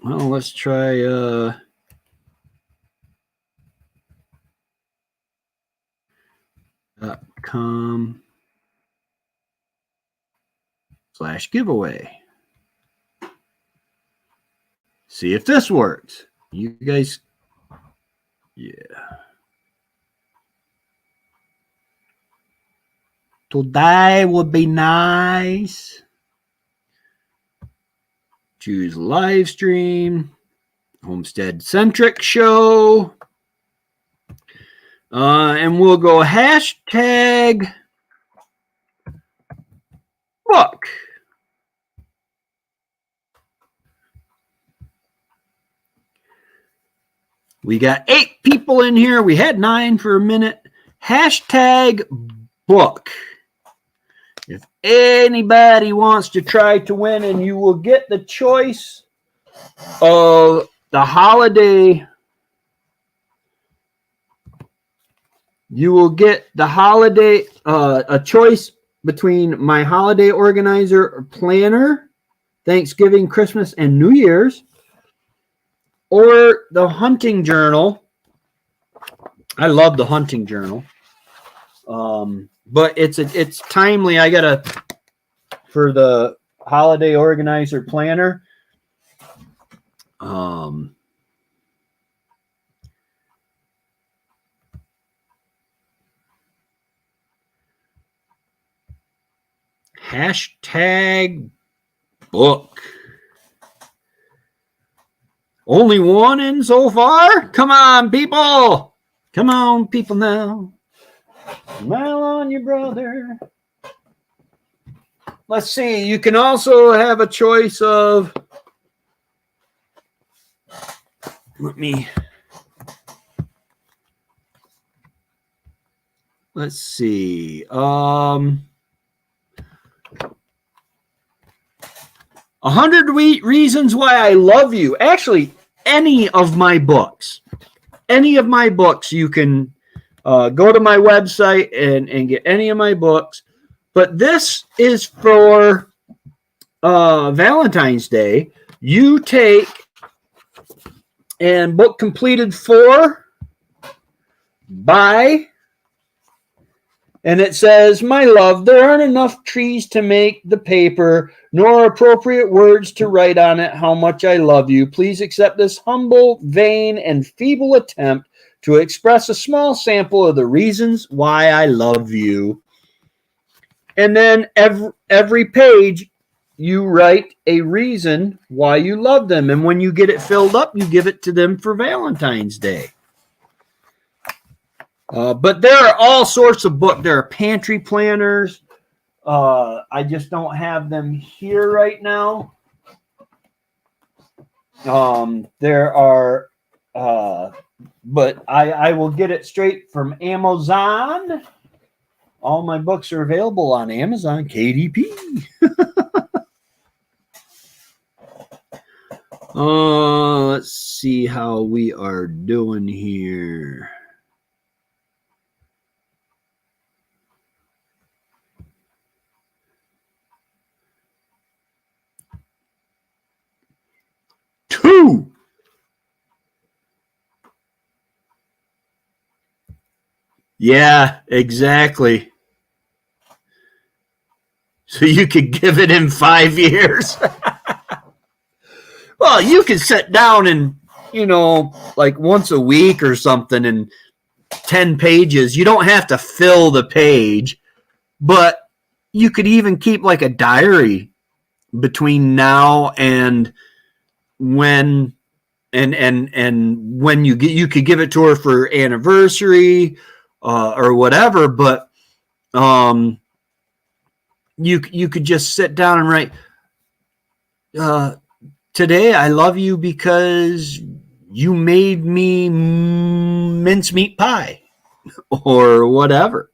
Well, let's try .com/giveaway. See if this works. You guys, yeah. Today would be nice. Choose live stream. Homestead Centric show. And we'll go hashtag book. We got 8 people in here. We had 9 for a minute. Hashtag book. If anybody wants to try to win, and you will get the choice of the holiday. You will get the holiday, a choice between my holiday organizer or planner, Thanksgiving, Christmas, and New Year's, or the hunting journal. I love the hunting journal. But it's timely. I gotta, for the holiday organizer planner. Hashtag book. Only one in so far? Come on, people. Come on, people now. Smile on your brother. Let's see. You can also have a choice of. Let's see. 100 Reasons Why I Love You. Actually, any of my books. You can go to my website and get any of my books. But this is for Valentine's Day. You take and book completed for, by, and it says, my love, there aren't enough trees to make the paper, nor appropriate words to write on it how much I love you. Please accept this humble, vain, and feeble attempt to express a small sample of the reasons why I love you. And then every page, you write a reason why you love them. And when you get it filled up, you give it to them for Valentine's Day. But there are all sorts of books. There are pantry planners. I just don't have them here right now. There are but I will get it straight from Amazon. All my books are available on Amazon, KDP. Let's see how we are doing here. Two. Yeah, exactly. So you could give it in 5 years. Well, you can sit down and, like once a week or something and 10 pages. You don't have to fill the page, but you could even keep like a diary between now and when when you could give it to her for anniversary or whatever, but you could just sit down and write, today I love you because you made me mincemeat pie or whatever.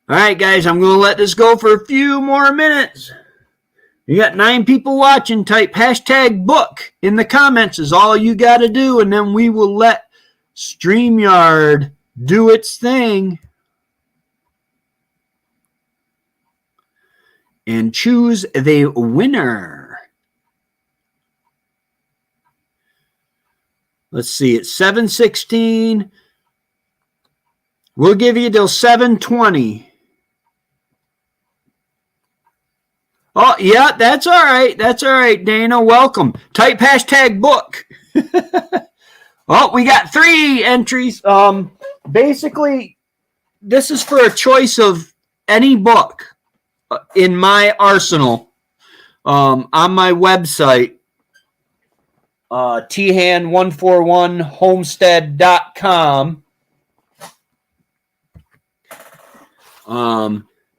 All right, guys, I'm going to let this go for a few more minutes. You got 9 people watching. Type #book in the comments is all you got to do, and then we will let StreamYard do its thing and choose the winner. Let's see, it's 7:16. We'll give you till 7:20. Oh, yeah, that's all right. That's all right, Dana. Welcome. Type #book. Oh, we got 3 entries. Basically, this is for a choice of any book in my arsenal on my website, than141homestead.com.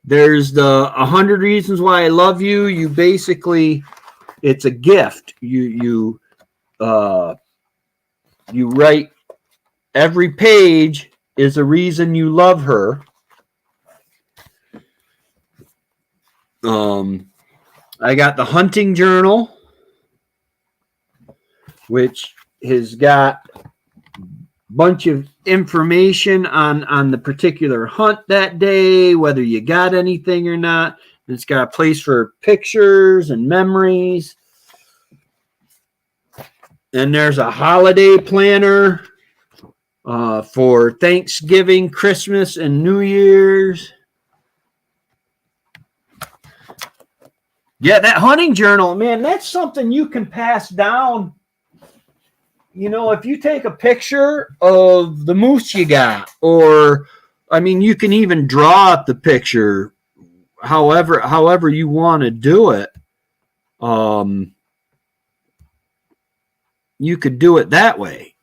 There's the 100 Reasons Why I Love You. You basically, it's a gift. You write, every page is a reason you love her. I got the hunting journal, which has got a bunch of information on the particular hunt that day, whether you got anything or not. It's got a place for pictures and memories. And there's a holiday planner for Thanksgiving, Christmas, and New Year's. Yeah, that hunting journal, man, that's something you can pass down. If you take a picture of the moose you got, or, you can even draw up the picture however you want to do it. You could do it that way,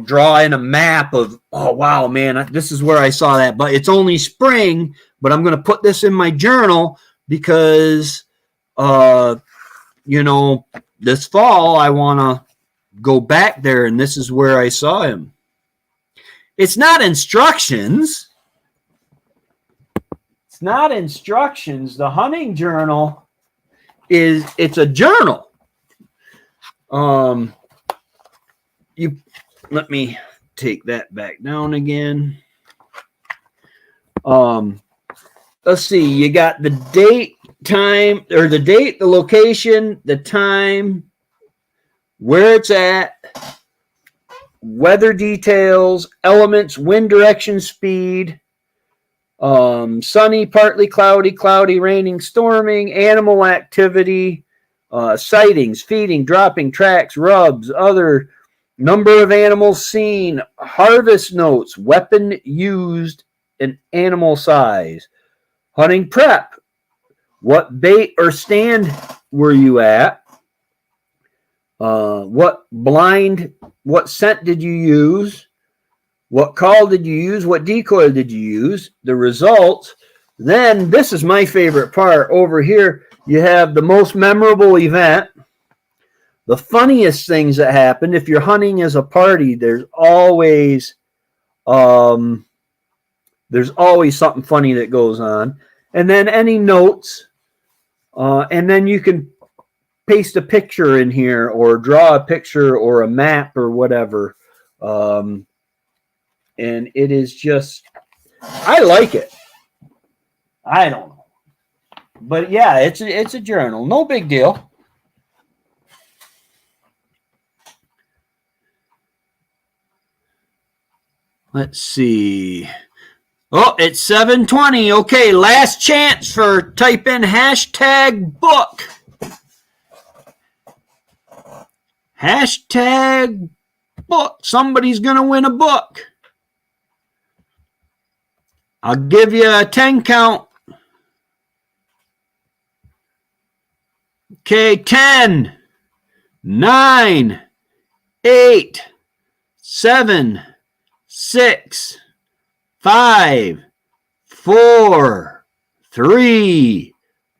draw in a map of, oh, wow, man, this is where I saw that, but it's only spring, but I'm going to put this in my journal because, this fall I want to go back there and this is where I saw him. It's not instructions. It's not instructions. The hunting journal it's a journal. Let me take that back down again. Let's see. You got the date, time, or the date, the location, the time, where it's at, weather details, elements, wind direction, speed, sunny, partly cloudy, cloudy, raining, storming, animal activity, sightings, feeding, dropping, tracks, rubs, other, number of animals seen, harvest notes, weapon used, and animal size, hunting prep, what bait or stand were you at, what scent did you use, what call did you use, what decoy did you use, the results,
Then this is my favorite part. Over here, you have the most memorable event, the funniest things that happen. If you're hunting as a party, there's always something funny that goes on. And then any notes, and then you can paste a picture in here or draw a picture or a map or whatever. And it is just, I like it. I don't know. But yeah, it's a journal. No big deal. Let's see. Oh, it's 7:20. Okay, last chance for type in hashtag book. Hashtag book. Somebody's going to win a book. I'll give you a 10 count. Okay, 10, 9, 8, 7, 6, 5, 4, 3,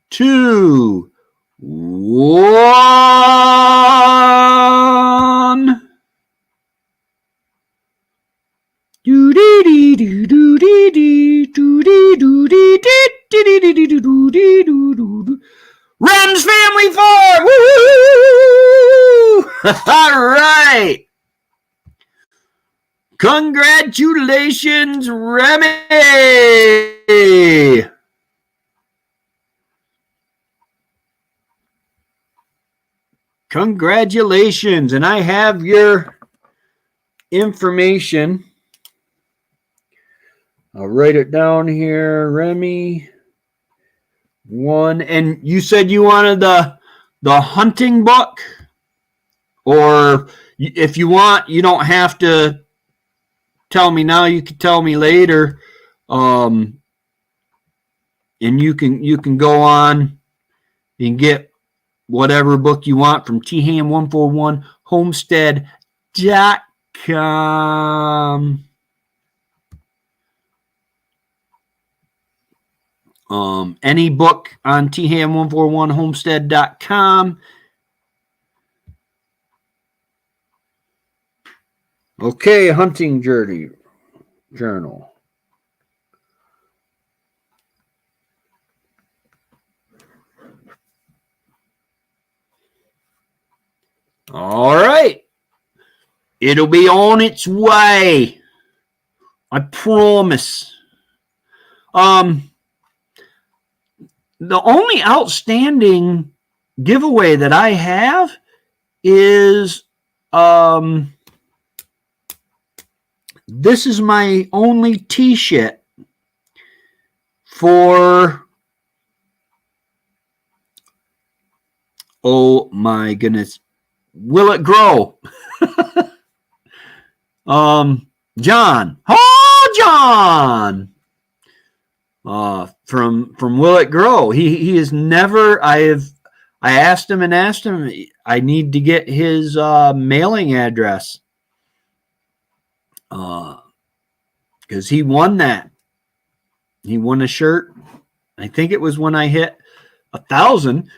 2, 1. Do dee dee do do dee dee do dee do dee dee dee dee dee dee do dee do do. Rem's Family Farm! Woo! All right. Congratulations, Remy! Congratulations. And I have your information. I'll write it down here. Remy 1. And you said you wanted the hunting book? Or if you want, you don't have to tell me now. You can tell me later. And you can go on and get whatever book you want from tham141 homestead.com. Any book on tham141 homestead.com. Okay, hunting journal. All right. It'll be on its way. I promise. The only outstanding giveaway that I have is this is my only t-shirt for, oh my goodness, Will It Grow? John. Oh, John. From Will It Grow. He has never, I asked him, I need to get his mailing address. Because he won that. He won a shirt. I think it was when I hit 1,000.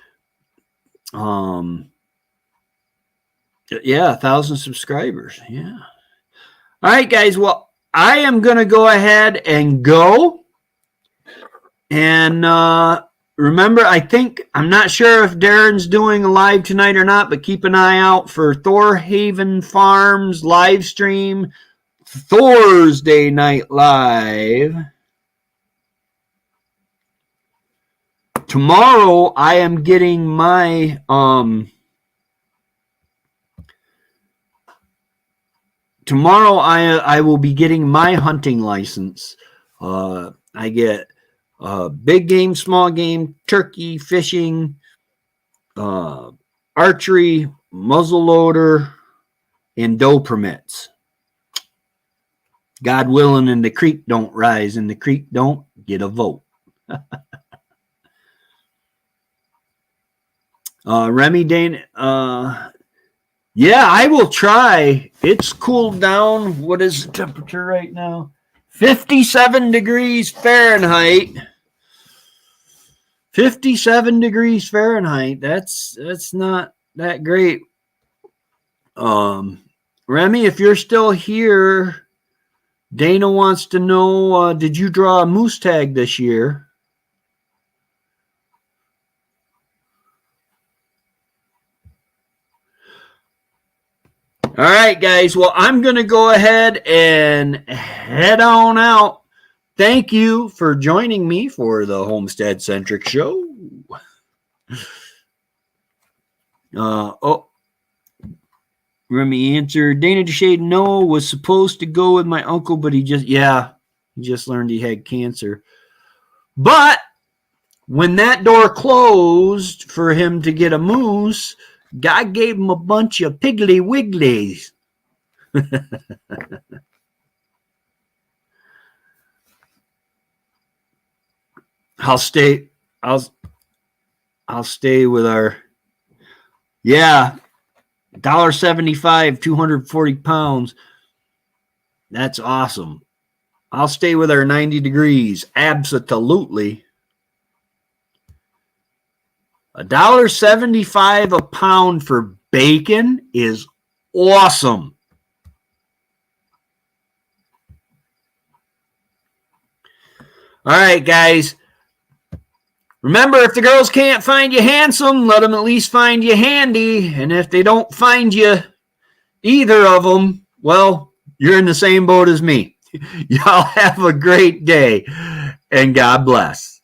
Yeah, 1,000 subscribers. Yeah. All right, guys. Well, I am going to go ahead and go. And remember, I'm not sure if Darren's doing a live tonight or not, but keep an eye out for Thorhaven Farms live stream Thursday Night Live. Tomorrow, I am getting my tomorrow I will be getting my hunting license. I get big game, small game, turkey, fishing, archery, muzzleloader, and doe permits. God willing, and the creek don't rise, and the creek don't get a vote. Remy Dane, yeah, I will try. It's cooled down. What is the temperature right now? 57 degrees Fahrenheit.
57 degrees Fahrenheit. That's not that great. Remy, if you're still here, Dana wants to know, did you draw a moose tag this year? All right, guys. Well, I'm going to go ahead and head on out. Thank you for joining me for the Homestead Centric Show. Remy answered, Dana DeShade, no, was supposed to go with my uncle, but he just learned he had cancer. But when that door closed for him to get a moose, God gave him a bunch of Piggly Wigglies. I'll stay with our $1.75, 240 pounds. That's awesome. I'll stay with our 90 degrees. Absolutely. $1.75 a pound for bacon is awesome. All right, guys. Remember, if the girls can't find you handsome, let them at least find you handy. And if they don't find you, either of them, well, you're in the same boat as me. Y'all have a great day, and God bless.